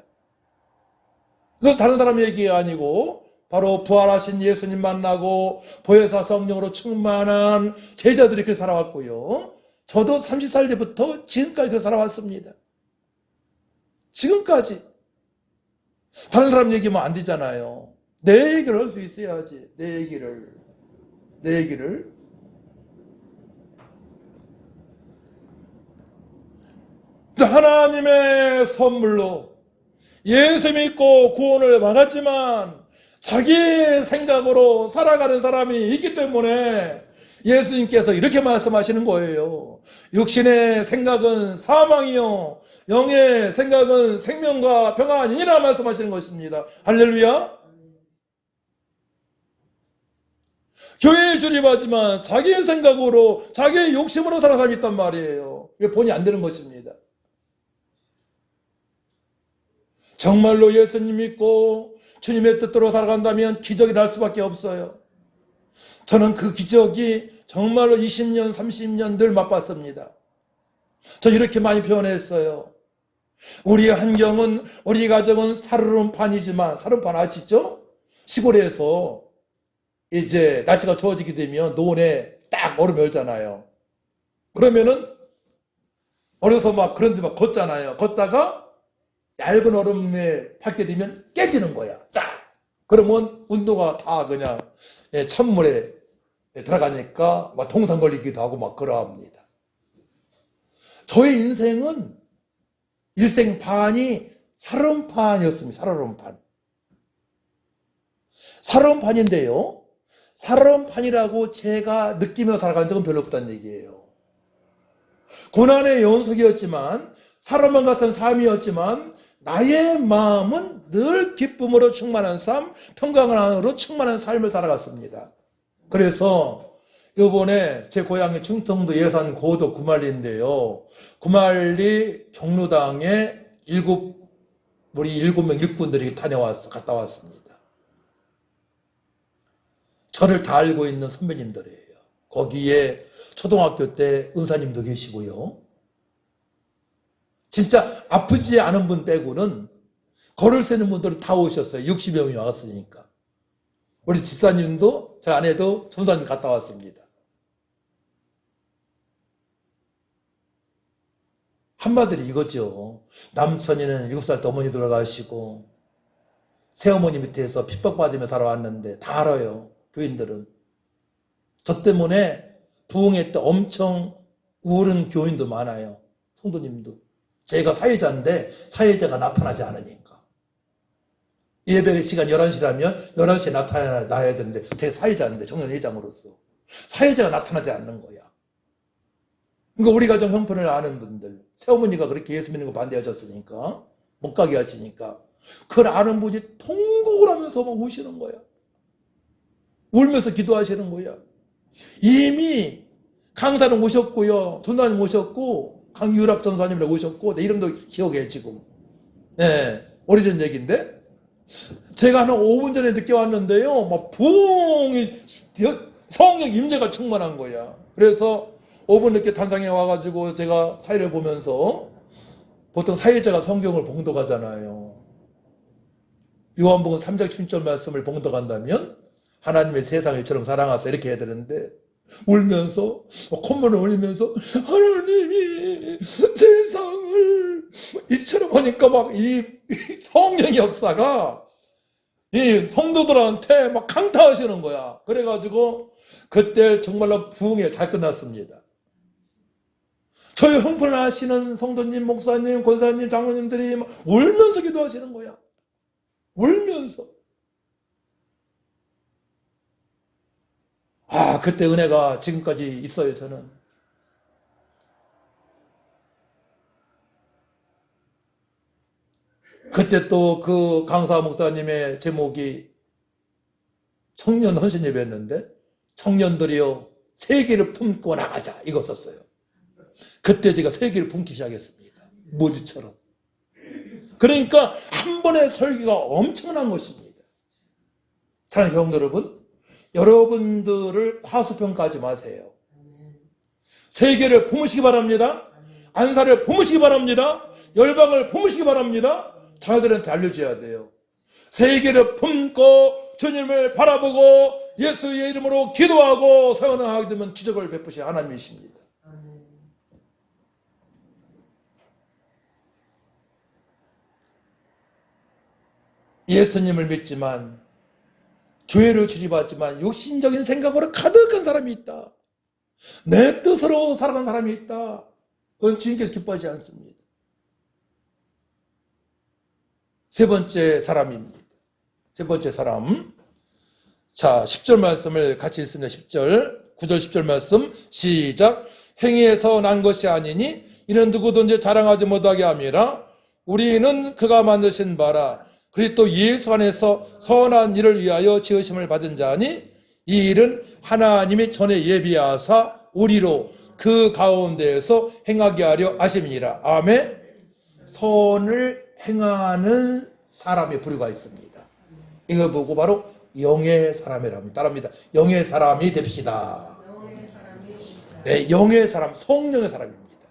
그건 다른 사람 얘기가 아니고 바로 부활하신 예수님 만나고 보혜사 성령으로 충만한 제자들이 그렇게 살아왔고요. 저도 30살 때부터 지금까지 그렇게 살아왔습니다. 지금까지. 다른 사람 얘기하면 안 되잖아요. 내 얘기를 할 수 있어야지. 내 얘기를. 하나님의 선물로 예수 믿고 구원을 받았지만 자기 생각으로 살아가는 사람이 있기 때문에 예수님께서 이렇게 말씀하시는 거예요. 육신의 생각은 사망이요 영의 생각은 생명과 평안이니라 말씀하시는 것입니다. 할렐루야. 교회에 출입하지만 자기의 생각으로 자기의 욕심으로 사는 사람이 있단 말이에요. 이게 본이 안 되는 것입니다. 정말로 예수님 믿고 주님의 뜻대로 살아간다면 기적이 날 수밖에 없어요. 저는 그 기적이 정말로 20년, 30년 늘 맛봤습니다. 저 이렇게 많이 표현했어요. 우리의 환경은, 우리 가정은 사르름판이지만, 사르름판 아시죠? 시골에서 이제 날씨가 추워지게 되면 노원에 딱 얼음이 얼잖아요. 그러면은 어려서 막 그런 데 막 걷잖아요. 걷다가 얇은 얼음에 밟게 되면 깨지는 거야. 쫙. 그러면 운동화 다 그냥 찬물에 들어가니까 막 동상 걸리기도 하고 막 그러합니다. 저의 인생은 일생 반이 살얼음판이었습니다. 살얼음판인데요. 살얼음판이라고 제가 느끼며 살아간 적은 별로 없다는 얘기예요. 고난의 연속이었지만 살얼음판 같은 삶이었지만 나의 마음은 늘 기쁨으로 충만한 삶, 평강으로 충만한 삶을 살아갔습니다. 그래서 이번에 제 고향의 충청도 예산 고도 구말리인데요. 구말리 경로당에 우리 7명 일꾼들이 갔다 왔습니다. 저를 다 알고 있는 선배님들이에요. 거기에 초등학교 때 은사님도 계시고요. 진짜 아프지 않은 분 빼고는 걸을 세는 분들은 다 오셨어요. 60여 명이 왔으니까. 우리 집사님도 제 아내도 전사님 갔다 왔습니다. 한마디로 이거죠. 남천이는 7살 때 어머니 돌아가시고 새어머니 밑에서 핍박받으며 살아왔는데 다 알아요. 교인들은. 저 때문에 부흥회 때 엄청 울은 교인도 많아요. 성도님도. 제가 사회자인데 사회자가 나타나지 않으니까. 예배 시간 11시라면 11시에 나타나야 되는데 제 사회자인데 청년회장으로서 사회자가 나타나지 않는 거야. 그러니까 우리 가정 형편을 아는 분들, 새어머니가 그렇게 예수 믿는 거 반대하셨으니까 못 가게 하시니까 그걸 아는 분이 통곡을 하면서 막 우시는 거야. 울면서 기도하시는 거야. 이미 강사님 오셨고요. 전사님 오셨고, 강유락 전사님이라고 오셨고, 내 이름도 기억해, 지금. 네, 오래전 얘기인데. 제가 한 5분 전에 늦게 왔는데요. 막 부엉이 성령 임재가 충만한 거야. 그래서 5분 늦게 단상에 와가지고 제가 사회를 보면서 보통 사회자가 성경을 봉독하잖아요. 요한복음 3장 7절 말씀을 봉독한다면 하나님의 세상을 이처럼 사랑하사 이렇게 해야 되는데 울면서 콧물을 흘리면서 하나님이 세상을 이처럼 하니까 막 이 성령의 역사가 이 성도들한테 막 강타하시는 거야. 그래가지고 그때 정말로 부흥이 잘 끝났습니다. 저희 형편을 아시는 성도님, 목사님, 권사님, 장로님들이 막 울면서 기도하시는 거야. 울면서. 아, 그때 은혜가 지금까지 있어요, 저는. 그때 또 그 강사 목사님의 제목이 청년 헌신 예배였는데, 청년들이여 세계를 품고 나가자, 이거 썼어요. 그때 제가 세계를 품기 시작했습니다. 모지처럼. 그러니까 한 번의 설교가 엄청난 것입니다. 사랑하는 성도 여러분, 여러분들을 하수평가하지 마세요. 세계를 품으시기 바랍니다. 안사를 품으시기 바랍니다. 열방을 품으시기 바랍니다. 자녀들한테 알려줘야 돼요. 세계를 품고 주님을 바라보고 예수의 이름으로 기도하고 서연하게 되면 기적을 베푸신 하나님이십니다. 예수님을 믿지만 교회를 출입하지만 욕심적인 생각으로 가득한 사람이 있다. 내 뜻으로 살아간 사람이 있다. 그건 주님께서 기뻐하지 않습니다. 세 번째 사람입니다. 세 번째 사람. 자, 10절 말씀을 같이 읽습니다. 10절, 9절, 10절 말씀 시작. 행위에서 난 것이 아니니 이는 누구든지 자랑하지 못하게 함이라. 우리는 그가 만드신 바라 그리스도 예수 안에서 선한 일을 위하여 지으심을 받은 자니 이 일은 하나님이 전에 예비하사 우리로 그 가운데에서 행하게 하려 하심이니라. 아멘. 선을 행하는 사람의 부류가 있습니다. 이걸 보고 바로 영의 사람이라고 합니다. 따라합니다. 영의 사람이 됩시다. 네, 영의 사람, 성령의 사람입니다.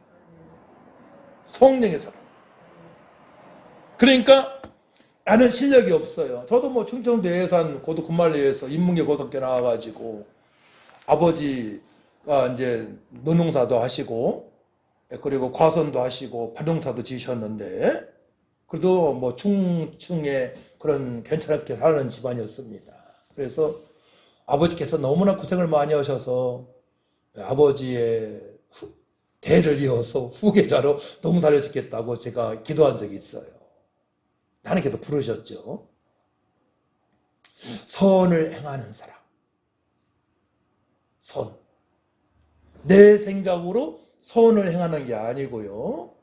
성령의 사람. 그러니까 나는 실력이 없어요. 저도 뭐 충청도 예산 고등 군말리에서 인문계 고등학교 나와가지고 아버지가 이제 노농사도 하시고 그리고 과선도 하시고 밭농사도 지으셨는데 그래도 뭐 충청에 그런 괜찮게 사는 집안이었습니다. 그래서 아버지께서 너무나 고생을 많이 하셔서 아버지의 대를 이어서 후계자로 농사를 짓겠다고 제가 기도한 적이 있어요. 하나님께서 부르셨죠. 선을 행하는 사람. 선. 내 생각으로 선을 행하는 게 아니고요.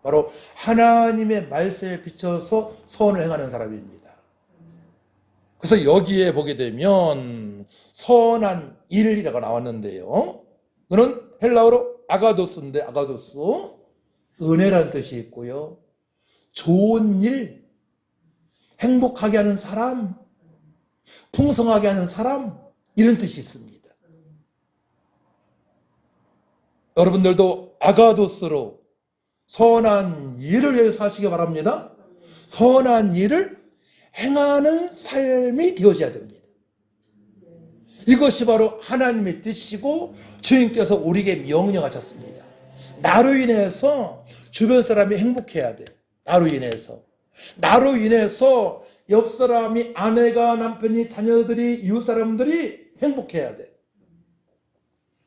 바로 하나님의 말씀에 비춰서 선을 행하는 사람입니다. 그래서 여기에 보게 되면 선한 일이라고 나왔는데요. 그는 헬라어로 아가도스인데 아가도스 은혜라는 뜻이 있고요. 좋은 일, 행복하게 하는 사람, 풍성하게 하는 사람 이런 뜻이 있습니다. 여러분들도 아가도스로 선한 일을 위해서 사시기 바랍니다. 선한 일을 행하는 삶이 되어져야 됩니다. 이것이 바로 하나님의 뜻이고 주님께서 우리에게 명령하셨습니다. 나로 인해서 주변 사람이 행복해야 돼. 나로 인해서 옆 사람이 아내가 남편이 자녀들이 이웃 사람들이 행복해야 돼.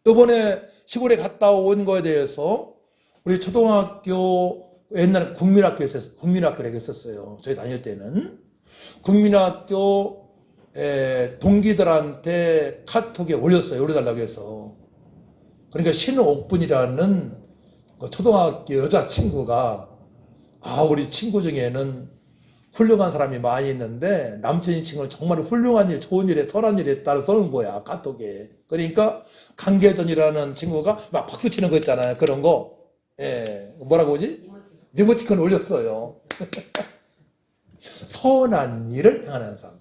이번에 시골에 갔다 온 거에 대해서 우리 초등학교 옛날에 국민학교를 했었어요. 저희 다닐 때는 국민학교 동기들한테 카톡에 올렸어요. 올려달라고 해서. 그러니까 신옥분이라는 초등학교 여자친구가 우리 친구 중에는 훌륭한 사람이 많이 있는데 남친 친구는 정말 훌륭한 일, 좋은 일에, 선한 일에 따라 써는 거야, 카톡에. 그러니까 강계전이라는 친구가 막 박수 치는 거 있잖아요. 그런 거. 예, 뭐라고 하지? 이모티콘 올렸어요. 선한 일을 행하는 삶.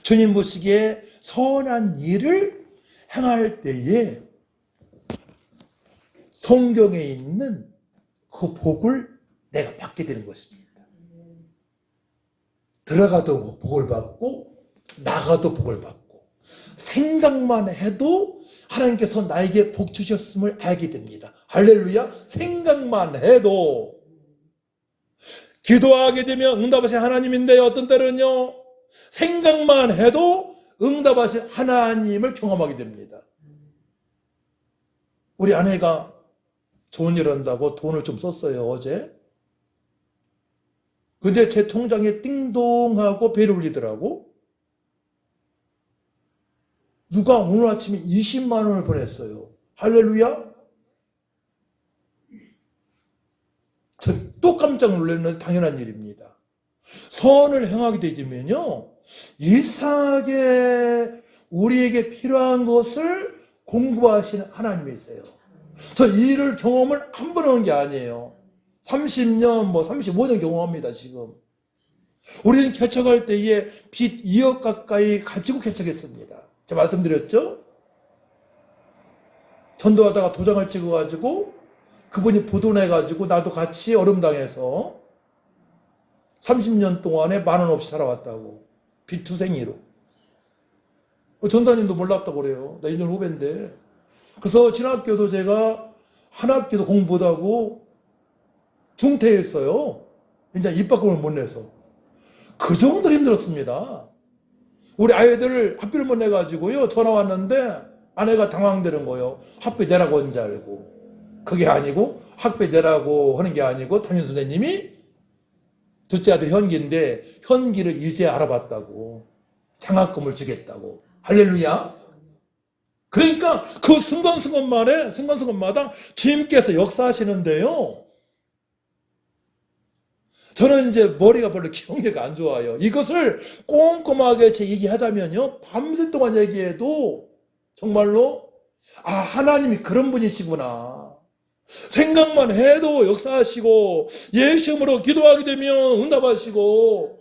주님 보시기에 선한 일을 행할 때에 성경에 있는 그 복을 내가 받게 되는 것입니다. 들어가도 복을 받고 나가도 복을 받고 생각만 해도 하나님께서 나에게 복 주셨음을 알게 됩니다. 할렐루야. 생각만 해도 기도하게 되면 응답하신 하나님인데 어떤 때는요 생각만 해도 응답하신 하나님을 경험하게 됩니다. 우리 아내가 좋은 일 한다고 돈을 좀 썼어요, 어제. 근데 제 통장에 띵동하고 벨이 울리더라고. 누가 오늘 아침에 20만 원을 보냈어요. 할렐루야. 전 또 깜짝 놀랐는데 당연한 일입니다. 선을 행하게 되면요 일상하게 우리에게 필요한 것을 공급하시는 하나님이세요. 저 일을 경험을 한 번 하는 게 아니에요. 30년, 35년 경험합니다, 지금. 우리는 개척할 때에 빚 2억 가까이 가지고 개척했습니다. 제가 말씀드렸죠? 전도하다가 도장을 찍어가지고 그분이 보도내가지고 나도 같이 얼음당해서 30년 동안에 10,000원 없이 살아왔다고. 빚투생이로. 전사님도 몰랐다고 그래요. 나 1년 후배인데. 그래서 신학교도 제가 한 학기도 공부 못하고 중퇴했어요. 이제 입학금을 못 내서. 그 정도로 힘들었습니다. 우리 아이들 학비를 못 내가지고요. 전화 왔는데 아내가 당황되는 거예요. 학비 내라고 한 줄 알고. 그게 아니고 학비 내라고 하는 게 아니고 담임선생님이 둘째 아들 현기인데 현기를 이제 알아봤다고. 장학금을 주겠다고. 할렐루야. 그러니까 그 순간순간마다 주님께서 역사하시는데요. 저는 이제 머리가 별로 기억력이 안 좋아요. 이것을 꼼꼼하게 제 얘기하자면요. 밤새 동안 얘기해도 정말로 하나님이 그런 분이시구나. 생각만 해도 역사하시고 예수님으로 기도하게 되면 응답하시고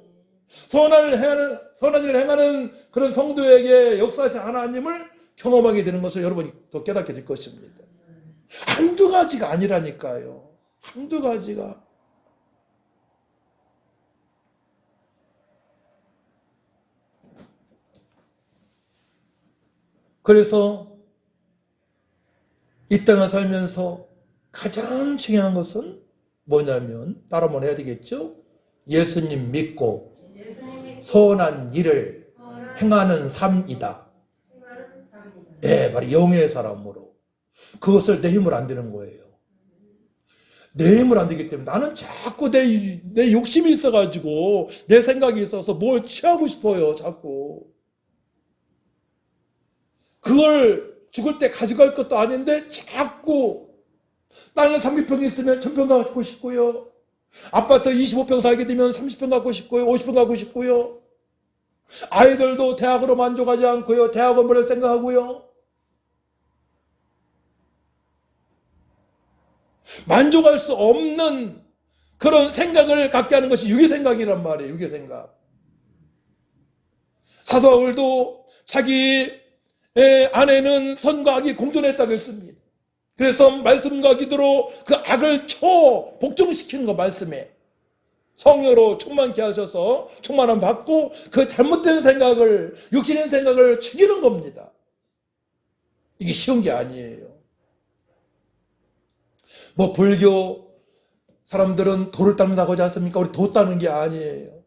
선한 일을 행하는 그런 성도에게 역사하신 하나님을 경험하게 되는 것을 여러분이 더 깨닫게 될 것입니다. 한두 가지가 아니라니까요. 한두 가지가. 그래서 이 땅을 살면서 가장 중요한 것은 뭐냐면 따로 한번 해야 되겠죠? 예수님 믿고 선한 일을 행하는 삶이다. 예, 바로 영의 사람으로. 그것을 내 힘으로 안 되는 거예요. 내 힘으로 안 되기 때문에 나는 자꾸 내 욕심이 있어가지고 내 생각이 있어서 뭘 취하고 싶어요, 자꾸. 그걸 죽을 때 가져갈 것도 아닌데 자꾸 땅에 300평이 있으면 1000평 갖고 싶고요. 아파트 25평 살게 되면 30평 갖고 싶고요. 50평 갖고 싶고요. 아이들도 대학으로 만족하지 않고요. 대학원 보낼 생각하고요. 만족할 수 없는 그런 생각을 갖게 하는 것이 유괴 생각이란 말이에요. 유괴 생각. 사도 바울도 자기 아내는 선과 악이 공존했다고 했습니다. 그래서 말씀과 기도로 그 악을 복종시키는 거 말씀에 성령으로 충만케 하셔서 충만함 받고 그 잘못된 생각을 육신의 생각을 죽이는 겁니다. 이게 쉬운 게 아니에요. 불교 사람들은 도를 닦는다고 하지 않습니까? 우리 도 닦는 게 아니에요.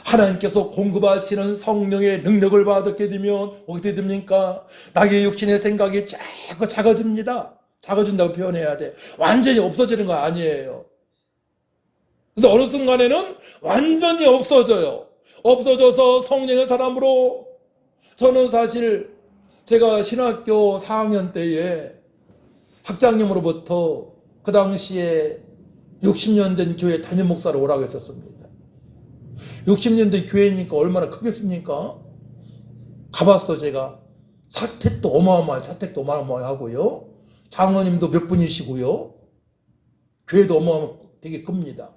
하나님께서 공급하시는 성령의 능력을 받게 되면 어떻게 됩니까? 나의 육신의 생각이 자꾸 작아집니다. 작아진다고 표현해야 돼. 완전히 없어지는 거 아니에요. 근데 어느 순간에는 완전히 없어져요. 없어져서 성령의 사람으로. 저는 사실 제가 신학교 4학년 때에 학장님으로부터 그 당시에 60년 된 교회 담임 목사로 오라고 했었습니다. 60년대 교회니까 얼마나 크겠습니까? 가봤어 제가. 사택도 어마어마하고요. 장로님도 몇 분이시고요. 교회도 되게 큽니다.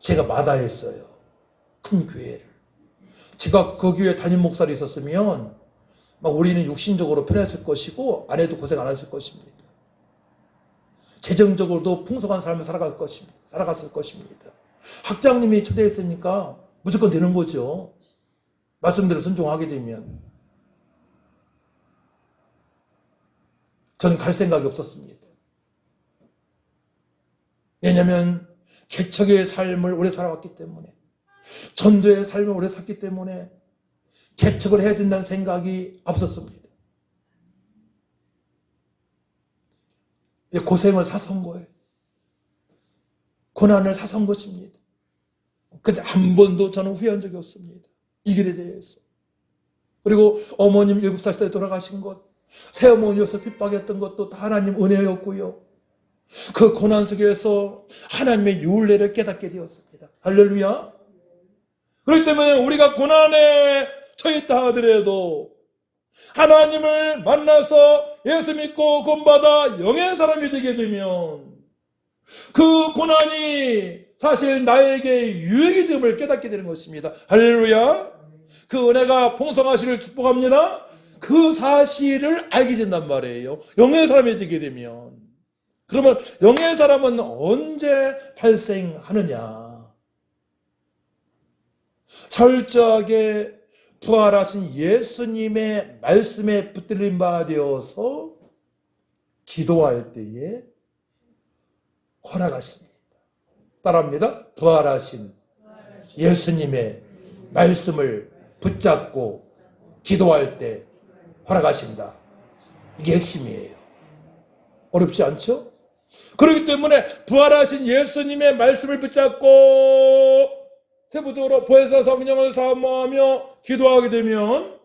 제가 마다했어요. 큰 교회를. 제가 그 교회 담임 목사로 있었으면 막 우리는 육신적으로 편했을 것이고 아내도 고생 안 했을 것입니다. 재정적으로도 풍성한 삶을 살아갔을 것입니다. 학장님이 초대했으니까 무조건 되는 거죠. 말씀대로 순종하게 되면. 전 갈 생각이 없었습니다. 왜냐하면 개척의 삶을 오래 살아왔기 때문에, 전도의 삶을 오래 살기 때문에 개척을 해야 된다는 생각이 없었습니다. 고생을 사서 온 거예요. 고난을 사서 온 것입니다. 근데 한 번도 저는 후회한 적이 없습니다. 이 길에 대해서. 그리고 어머님 7살 때 돌아가신 것, 새어머니여서 핍박했던 것도 다 하나님 은혜였고요. 그 고난 속에서 하나님의 윤례를 깨닫게 되었습니다. 할렐루야. 그렇기 때문에 우리가 고난에 처했다 하더라도 하나님을 만나서 예수 믿고 구원받아 영의 사람이 되게 되면 그 고난이 사실 나에게 유익이 됨을 깨닫게 되는 것입니다. 할렐루야. 그 은혜가 풍성하시길 축복합니다. 그 사실을 알게 된단 말이에요. 영의 사람이 되게 되면. 그러면 영의 사람은 언제 발생하느냐? 철저하게 부활하신 예수님의 말씀에 붙들린 바 되어서 기도할 때에 허락하십니다. 따라합니다. 부활하신 예수님의 말씀을 붙잡고 기도할 때 허락하신다. 이게 핵심이에요. 어렵지 않죠? 그렇기 때문에 부활하신 예수님의 말씀을 붙잡고 세부적으로 보혜사 성령을 사모하며 기도하게 되면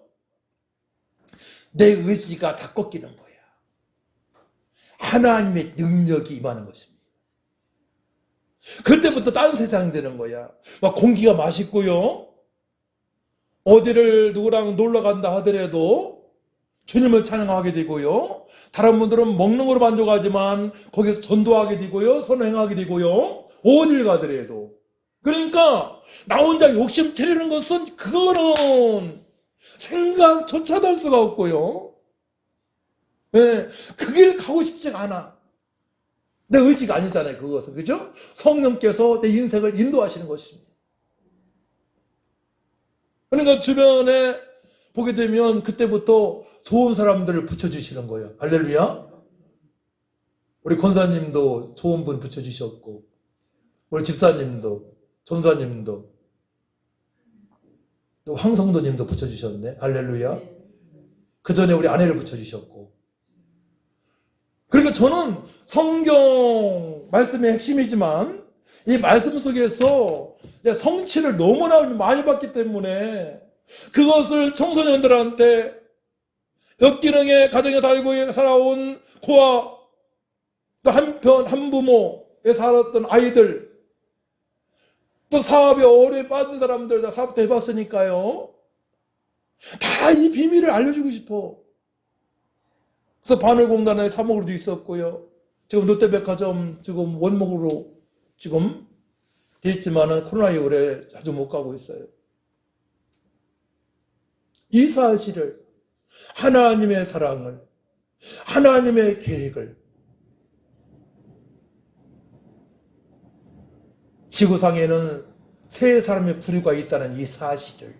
내 의지가 다 꺾이는 거야. 하나님의 능력이 임하는 것입니다. 그때부터 딴 세상이 되는 거야. 막 공기가 맛있고요. 어디를 누구랑 놀러 간다 하더라도 주님을 찬양하게 되고요. 다른 분들은 먹는 거로 만족하지만 거기서 전도하게 되고요. 선행하게 되고요. 어딜 가더라도. 그러니까 나 혼자 욕심 차리는 것은 그거는 생각조차도 할 수가 없고요. 네, 그 길 가고 싶지가 않아. 내 의지가 아니잖아요. 그것은. 그죠? 성령께서 내 인생을 인도하시는 것입니다. 그러니까 주변에 보게 되면 그때부터 좋은 사람들을 붙여주시는 거예요. 할렐루야. 우리 권사님도 좋은 분 붙여주셨고, 우리 집사님도, 전사님도, 또 황성도님도 붙여주셨네. 할렐루야. 그 전에 우리 아내를 붙여주셨고. 그러니까 저는 성경 말씀의 핵심이지만 이 말씀 속에서 성취를 너무나 많이 봤기 때문에 그것을 청소년들한테 역기능의 가정에 살아온 고아, 또 한편 한부모에 살았던 아이들, 또 사업에 어려에 빠진 사람들 다 사업도 해봤으니까요. 다 이 비밀을 알려주고 싶어. 그래서 바늘공단에 사목으로도 있었고요. 지금 롯데백화점 지금 원목으로 지금 돼 있지만은 코로나 이후에 자주 못 가고 있어요. 이 사실을, 하나님의 사랑을, 하나님의 계획을, 지구상에는 세 사람의 부류가 있다는 이 사실을,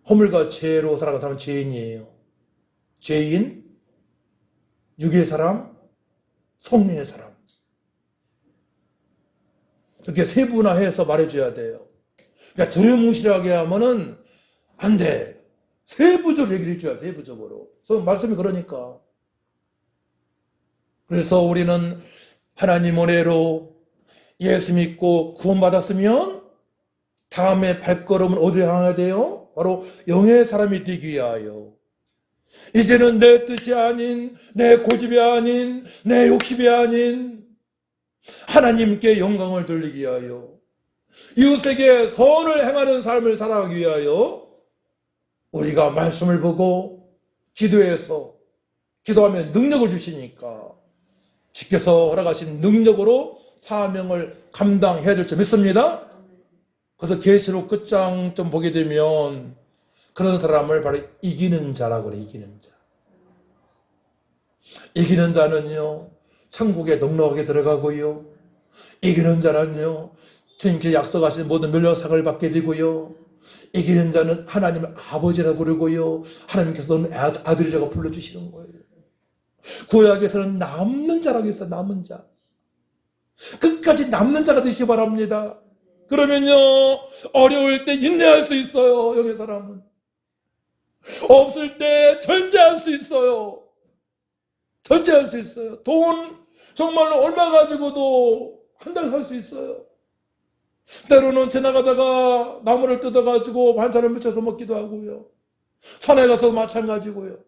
허물과 죄로 살아가는 사람은 죄인이에요. 죄인, 육의 사람, 성령의 사람. 이렇게 세분화해서 말해줘야 돼요. 그러니까 두루뭉실하게 하면은 안 돼. 세부적으로 얘기를 해줘야 돼, 세부적으로. 그래서 말씀이 그러니까. 그래서 우리는 하나님 은혜로 예수 믿고 구원받았으면 다음에 발걸음은 어디를 향해야 돼요? 바로 영의 사람이 되기 위하여. 이제는 내 뜻이 아닌, 내 고집이 아닌, 내 욕심이 아닌 하나님께 영광을 돌리기 위하여 이웃에게 선을 행하는 삶을 살아가기 위하여 우리가 말씀을 보고 기도해서 기도하면 능력을 주시니까 주께서 허락하신 능력으로 사명을 감당해야 될 줄 믿습니다. 그래서 계시록 끝장 좀 보게 되면 그런 사람을 바로 이기는 자라고 그래. 이기는 자. 이기는 자는요 천국에 넉넉하게 들어가고요, 이기는 자는요 주님께 약속하신 모든 멸류상을 받게 되고요, 이기는 자는 하나님을 아버지라 부르고요, 하나님께서 너는 아들이라고 불러주시는 거예요. 구약에서는 남는 자라고 했어요. 남은 자. 끝까지 남는 자가 되시기 바랍니다. 그러면요 어려울 때 인내할 수 있어요. 여기 사람은 없을 때 절제할 수 있어요. 절제할 수 있어요. 돈 정말로 얼마 가지고도 한 달 살 수 있어요. 때로는 지나가다가 나무를 뜯어가지고 반찬을 묻혀서 먹기도 하고요. 산에 가서 마찬가지고요.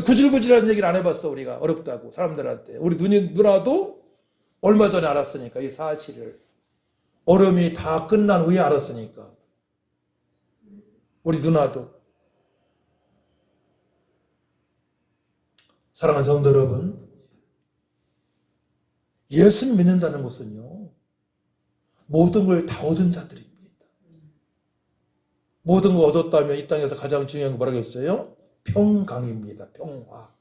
구질구질한 얘기를 안 해봤어. 우리가 어렵다고 사람들한테. 우리 누나도 얼마 전에 알았으니까 이 사실을 어려움이 다 끝난 후에 알았으니까 우리 누나도. 사랑하는 성도 여러분, 예수를 믿는다는 것은요 모든 걸 다 얻은 자들입니다. 모든 걸 얻었다면 이 땅에서 가장 중요한 거 뭐라고 했어요? 평강입니다. 평화.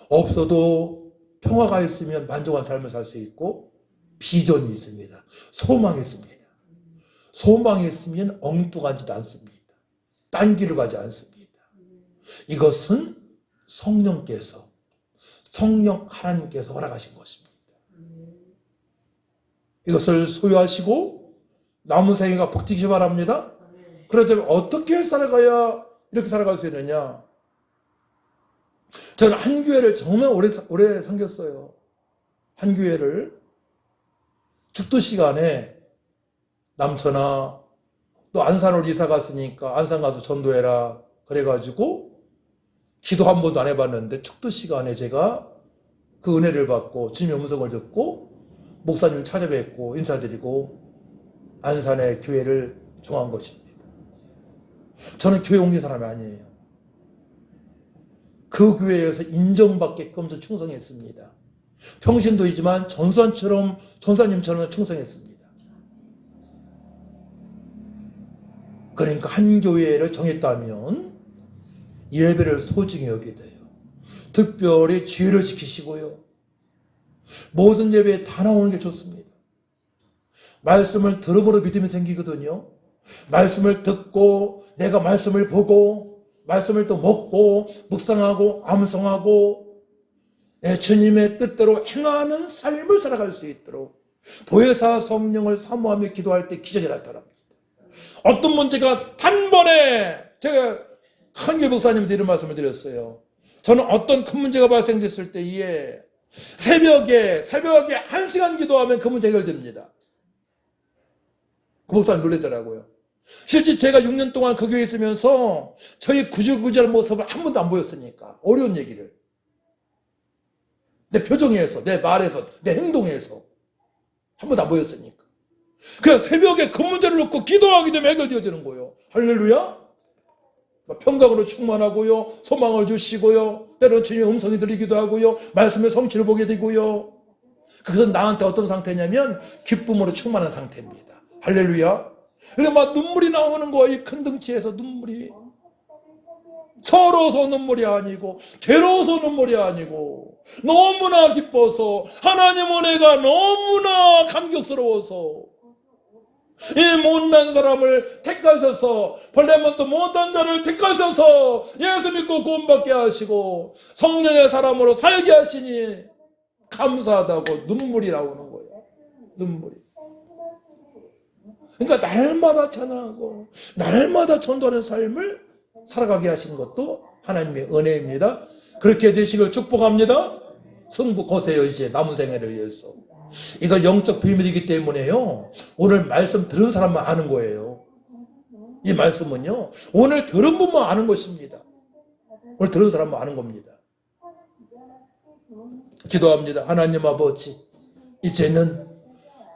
없어도 평화가 있으면 만족한 삶을 살 수 있고 비전이 있습니다. 소망이 있습니다. 소망이 있으면 엉뚱하지도 않습니다. 딴 길을 가지 않습니다. 이것은 성령께서, 성령 하나님께서 허락하신 것입니다. 이것을 소유하시고 남은 생애가 복되시기 바랍니다. 그렇다면 어떻게 살아가야 이렇게 살아갈 수 있느냐? 저는 한 교회를 정말 오래 섬겼어요. 한 교회를 축도 시간에 남천아 또 안산으로 이사 갔으니까 안산 가서 전도해라 그래가지고 기도 한 번도 안 해봤는데 축도 시간에 제가 그 은혜를 받고 주님의 음성을 듣고 목사님을 찾아뵙고 인사드리고 안산의 교회를 정한 것입니다. 저는 교회 옮긴 사람이 아니에요. 그 교회에서 인정받게끔 저 충성했습니다. 평신도이지만 전사님처럼 충성했습니다. 그러니까 한 교회를 정했다면 예배를 소중히 여기게 돼요. 특별히 주의를 지키시고요. 모든 예배에 다 나오는 게 좋습니다. 말씀을 들음으로 믿음이 생기거든요. 말씀을 듣고 내가 말씀을 보고 말씀을 또 먹고 묵상하고 암송하고 주님의 뜻대로 행하는 삶을 살아갈 수 있도록 보혜사 성령을 사모하며 기도할 때 기적이 나타납니다. 어떤 문제가 단번에 제가 한교 목사님한테 이런 말씀을 드렸어요. 저는 어떤 큰 문제가 발생됐을 때에 새벽에 1시간 기도하면 그 문제 해결됩니다. 그 목사님 놀라더라고요. 실제 제가 6년 동안 그 교회에 있으면서 저희 구질구질한 모습을 한 번도 안 보였으니까 어려운 얘기를 내 표정에서 내 말에서 내 행동에서 한 번도 안 보였으니까 그냥 새벽에 그 문제를 놓고 기도하게 되면 해결되어지는 거예요. 할렐루야. 평강으로 충만하고요, 소망을 주시고요, 때로는 주님의 음성이 들리기도 하고요, 말씀의 성취를 보게 되고요. 그것은 나한테 어떤 상태냐면 기쁨으로 충만한 상태입니다. 할렐루야. 그래서 막 눈물이 나오는 거야. 이 큰 등치에서 눈물이 서러워서 눈물이 아니고 괴로워서 눈물이 아니고 너무나 기뻐서 하나님 은혜가 너무나 감격스러워서 이 못난 사람을 택하셔서 벌레만도 못한 자를 택하셔서 예수 믿고 구원받게 하시고 성령의 사람으로 살게 하시니 감사하다고 눈물이 나오는 거예요. 눈물이. 그러니까 날마다 찬양하고 날마다 전도하는 삶을 살아가게 하신 것도 하나님의 은혜입니다. 그렇게 되시길 축복합니다. 승부 거세요. 이제 남은 생애를 위해서. 이거 영적 비밀이기 때문에요. 오늘 말씀 들은 사람만 아는 거예요. 이 말씀은요. 오늘 들은 분만 아는 것입니다. 오늘 들은 사람만 아는 겁니다. 기도합니다. 하나님 아버지, 이제는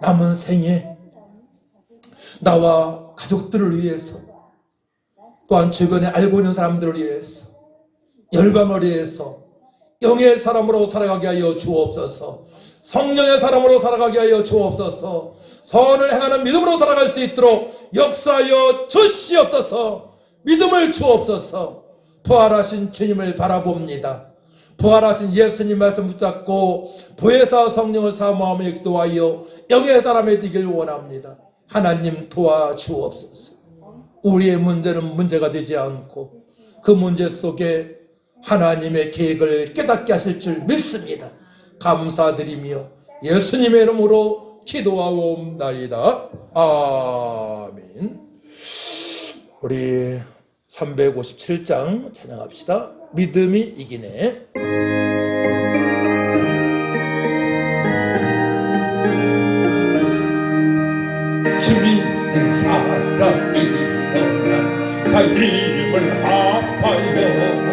남은 생에 나와 가족들을 위해서, 또한 주변에 알고 있는 사람들을 위해서, 열방을 위해서 영의 사람으로 살아가게 하여 주옵소서. 성령의 사람으로 살아가게 하여 주옵소서. 선을 행하는 믿음으로 살아갈 수 있도록 역사하여 주시옵소서. 믿음을 주옵소서. 부활하신 주님을 바라봅니다. 부활하신 예수님 말씀 붙잡고 보혜사 성령을 사모하며 기도하여 영의 사람이 되길 원합니다. 하나님 도와주옵소서. 우리의 문제는 문제가 되지 않고 그 문제 속에 하나님의 계획을 깨닫게 하실 줄 믿습니다. 감사드리며 예수님의 이름으로 기도하옵나이다. 아멘. 우리 357장 찬양합시다. 믿음이 이기네. 주 믿는 사람 일어나 다 힘을 합하여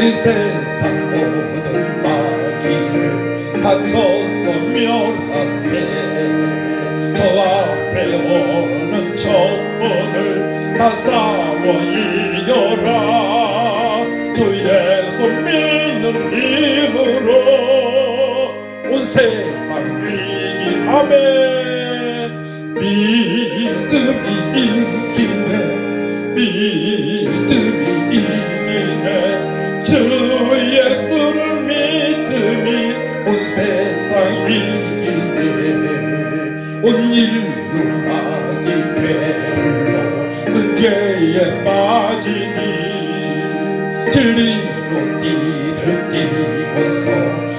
이 세상 모든 마귀를 다쳐서 멸하세. 저 앞에 오는 적군을 다 싸워 이겨라. 주 예수 믿는 힘으로 온 세상 위기함에 믿음이 이기네. 믿음이 이기네. 주 예수를 믿음이 온 세상 이기네. 온 인류 마귀 괴로 그 죄에 빠지니 진리로 띠를 띠고서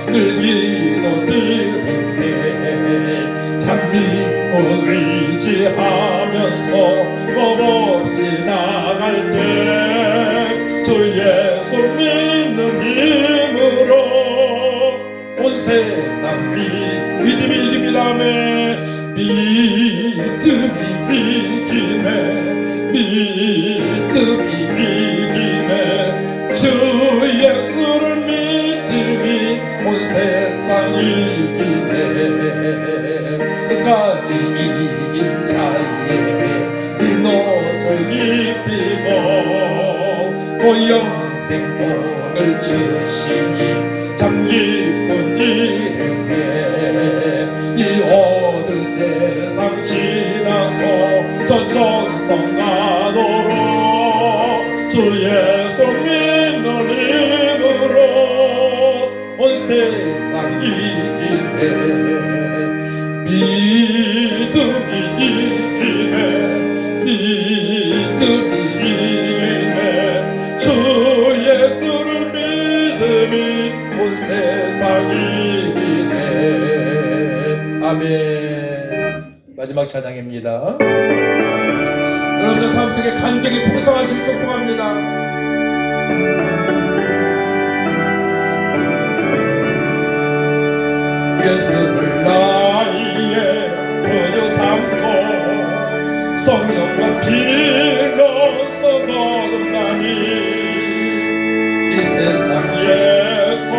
늘 기도 드리세. 참 믿고 의지하면서 겁없이 나갈 때 주 예수 믿는 힘으로 온 세상 믿음이 이깁니다며. 믿음이 이기네. 믿음이 이기네. 주 예수를 믿음이 온 세상 이기네. 끝까지 이긴 자에게 이 옷을 입히고 또 영생복을 주시니 참 기쁜 일일세. 이 모든 세상 지나서 저 전성 가도록 주 예수 믿는 힘으로 온 세상 이기네. 믿음이 이기네. 믿음이 이기네. 주 예수를 믿음이 온 세상 이기네. 아멘. 마지막 찬양입니다. 여러분들 삶 속에 간절히 풍성하신 축복합니다. 예수를 나의 구주 삼고 성령과 피로써 거듭나니 이 세상에서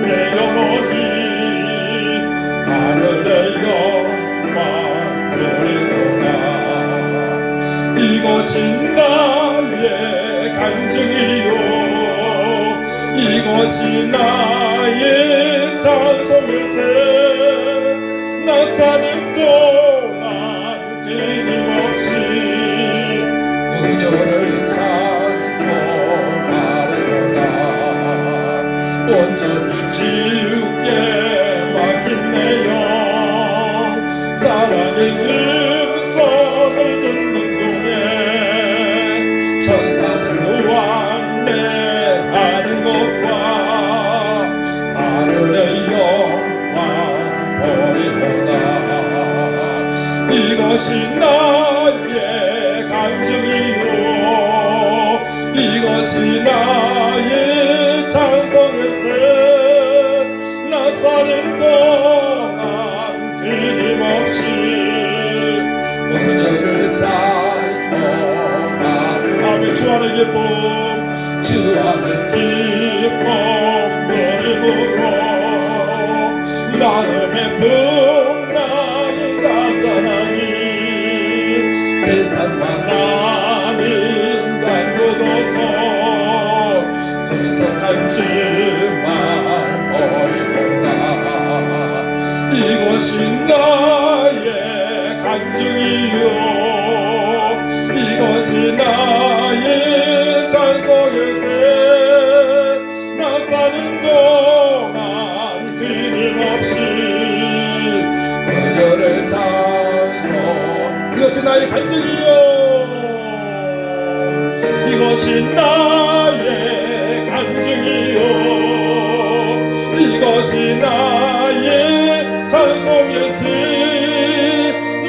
내 영혼이 하늘의 영광 누리도다. 이것이 나의 간증이요 이것이 나의 찬송일세. 나 사는 동안 끊임없이 구주를 찬송하리로다. 온전히 지우게 맡긴 내 영 사랑의 음성을 듣는 동에 천사들 완내하는 것과 하늘의 영광 보리로다. 이것이 나의 간증이요 이것이 나의 찬송일세. 나 사는 동안 끊임없이 구주를 찬송하리. 아멘. 주 안의 기쁨 주 안의 기쁨 누림으로 마음의 나의 간증이요 이것이 나의 찬송의 새 나 사는 동안 끊임없이 그저를 찬송 이것이 나의 간증이요 이것이 나의 간증이요 이것이 나의 찬송의 새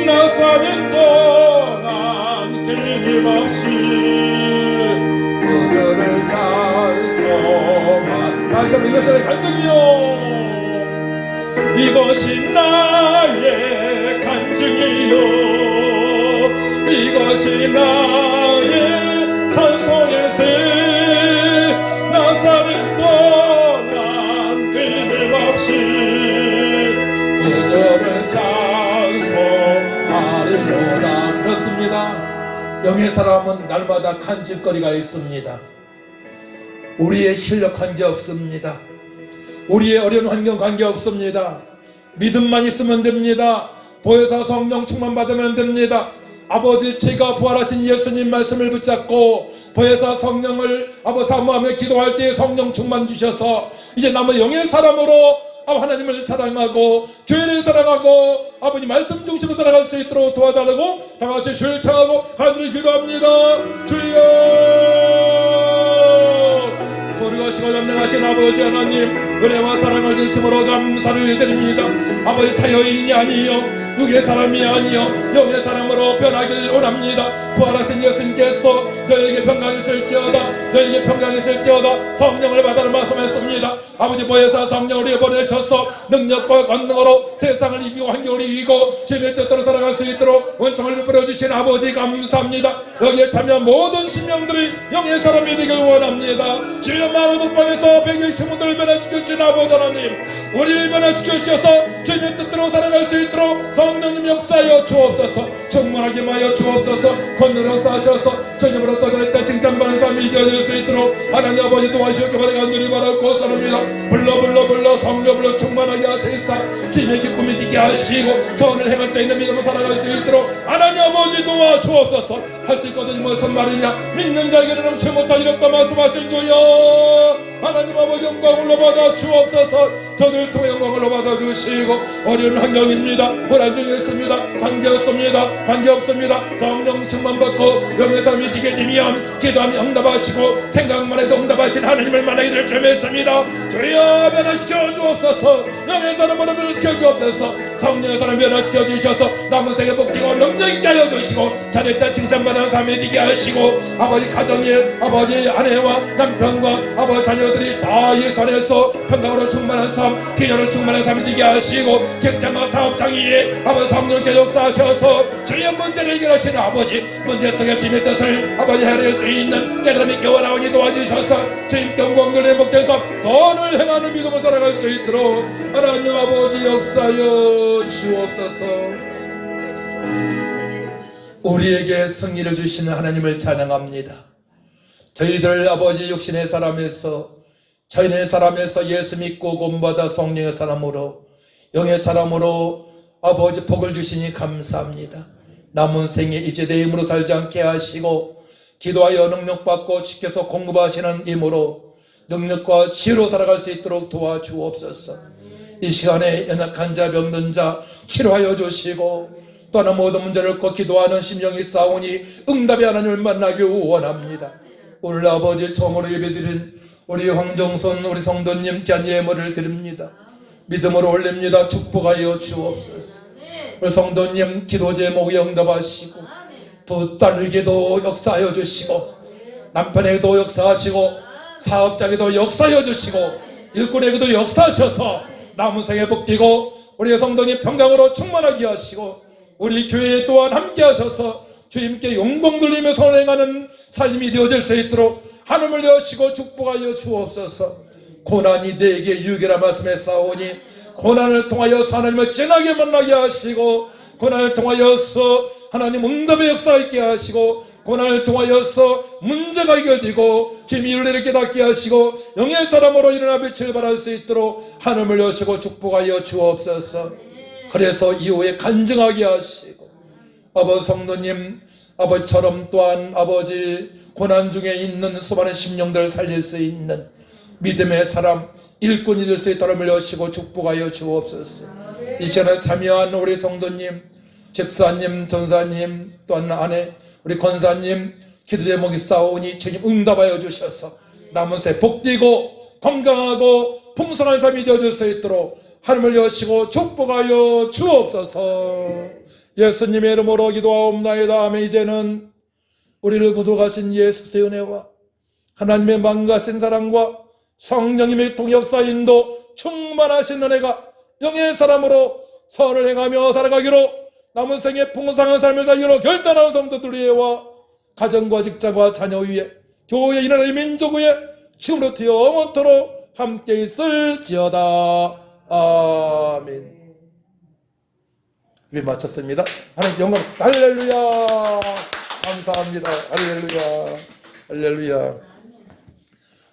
나 사는 동안 끊임없이 그저를 찬송한 다시 한번 이것이 나의 간증이요 이것이 나의 간증이요 이것이 나의 찬송의 새나 사는 동안 끊임없이 그저를 찬송하리로다. 그렇습니다. 영의 사람은 날마다 간질거리가 있습니다. 우리의 실력 관계 없습니다. 우리의 어려운 환경 관계 없습니다. 믿음만 있으면 됩니다. 보혜사 성령 충만 받으면 됩니다. 아버지 제가 부활하신 예수님 말씀을 붙잡고 보혜사 성령을 아버지 사모하며 기도할 때 성령 충만 주셔서 이제 남은 영의 사람으로 하나님을 사랑하고 교회를 사랑하고 아버지 말씀 중심으로 살아갈 수 있도록 도와달라고 다같이 주를 청하고 간절히 기도합니다. 주여 거룩하시고 전능하신 아버지 하나님 은혜와 사랑을 주심으로 감사를 드립니다. 아버지 자유인이 아니요 육의 사람이 아니요 영의 사람으로 변하기를 원합니다. 부활하신 예수님께서 너에게 평강이 있을지어다 너에게 평강이 있을지어다 성령을 받아라 말씀했습니다. 아버지 보혜사 성령을 보내셔서 능력과 권능으로 세상을 이기고 환경을 이기고 주님의 뜻대로 살아갈 수 있도록 원청을 베풀어주신 아버지 감사합니다. 여기에 참여한 모든 신명들이 영의 사람이 되길 원합니다. 주여 마음으로방에서 백의 신분들을 변화시켜주신 아버지 하나님 우리를 변화시켜 주셔서 주님의 뜻대로 살아갈 수 있도록 성령님 역사하여 주옵소서. 충만하게 하여 주옵소서. 권능으로 쌓으셔서 주님으로 떠날 때 칭찬받는 삶이 되어질 수 있도록 하나님 아버지 도와주시옵기 바라 간절히 바라고 쌉니다. 불러 성령으로 충만하게 하시사 주님의 기쁨이 있게 하시고 선을 행할 수 있는 믿음으로 살아갈 수 있도록 하나님 아버지 도와주옵소서. 할 수 있거든 무슨 말이냐 믿는 자에게는 넘치 못할 이렇다 말씀하신 주여 하나님 아버지 영광을 받아 주옵소서. 저들 통해 영광을 받아 주시고 어려운 환경입니다. 불안 중에 있습니다. 관계없습니다. 성령 충만 받고 영의 사람이 되게 되면 기도하면 응답하시고 생각만 해도 응답하신 하나님을 만나기를 주했습니다. 주여 변화시켜 주옵소서. 영의 사람으로 변화시켜 주옵소서. 성령의 사람 변화시켜 주셔서 남은 생에 복되고 능력 있게 하여 주시고 잘했다 칭찬받는 삶이 되게 하시고 아버지 가정에 아버지 아내와 남편과 아버지 자녀들이 다 예산에서 평강으로 충만한 삶 기념으로 충만한 삶이 되게 하시고 직장과 사업장에 아버지 성령 계속 하셔서 주의 문제를 해결하시는 아버지 문제 속에 주님의 뜻을 아버지 헤아릴 수 있는 깨달음이 있게 원하오니 도와주셔서 주님 경공들 회복된 삶 선을 행하는 믿음을 살아갈 수 있도록 하나님 아버지 역사여 주옵소서. 우리에게 승리를 주시는 하나님을 찬양합니다. 저희들 아버지 육신의 사람에서 저희의 사람에서 예수 믿고 구원받아 성령의 사람으로 영의 사람으로 아버지 복을 주시니 감사합니다. 남은 생에 이제 내 힘으로 살지 않게 하시고 기도하여 능력받고 지켜서 공급하시는 힘으로 능력과 지혜로 살아갈 수 있도록 도와주옵소서. 이 시간에 연약한 자 병든 자 치료하여 주시고 또 하나 모든 문제를 꼭 기도하는 심령이 싸우니 응답의 하나님을 만나기 원합니다. 오늘 아버지 처음으로 예배드린 우리 황정선 우리 성도님 귀한 예물을 드립니다. 믿음으로 올립니다. 축복하여 주옵소서. 우리 성도님 기도 제목에 응답하시고 두 딸에게도 역사하여 주시고 남편에게도 역사하시고 사업자에게도 역사하여 주시고 일꾼에게도 역사하셔서 남은 생에 복되고 우리 성도님 평강으로 충만하게 하시고 우리 교회에 또한 함께 하셔서 주님께 영광 돌리며 선행하는 삶이 되어질 수 있도록 하늘을 여시고 축복하여 주옵소서. 고난이 내게 유익이라 말씀했사오니 고난을 통하여서 하나님을 진하게 만나게 하시고 고난을 통하여서 하나님 응답의 역사 있게 하시고 고난을 통하여서 문제가 해결되고 기미를 이렇게 닿게 하시고 영의 사람으로 일어나 빛을 발할 수 있도록 하늘을 여시고 축복하여 주옵소서. 그래서 이후에 간증하게 하시고 아버지 성도님 아버지처럼 또한 아버지 고난 중에 있는 수많은 심령들을 살릴 수 있는 믿음의 사람 일꾼이 될 수 있도록 여시고 축복하여 주옵소서. 이 시간에 참여한 우리 성도님 집사님 전사님 또한 아내 우리 권사님 기도 제목이 싸우니 주님 응답하여 주셔서 남은 새 복되고 건강하고 풍성한 삶이 되어질 수 있도록 하늘을 여시고 축복하여 주옵소서. 예수님의 이름으로 기도하옵나이다. 아멘. 이제는 우리를 구속하신 예수의 은혜와 하나님의 만가신 사랑과 성령님의 통역사 인도 충만하신 은혜가 영의 사람으로 선을 행하며 살아가기로 남은 생에 풍성한 삶을 살기로 결단하는 성도들이와 가정과 직장과 자녀 위에 교회 이 나라의 민족 위에 지금부터 영원토록 함께 있을지어다. 아멘. 우리 마쳤습니다. 하나님 영광. 할렐루야. 감사합니다. 할렐루야. 할렐루야.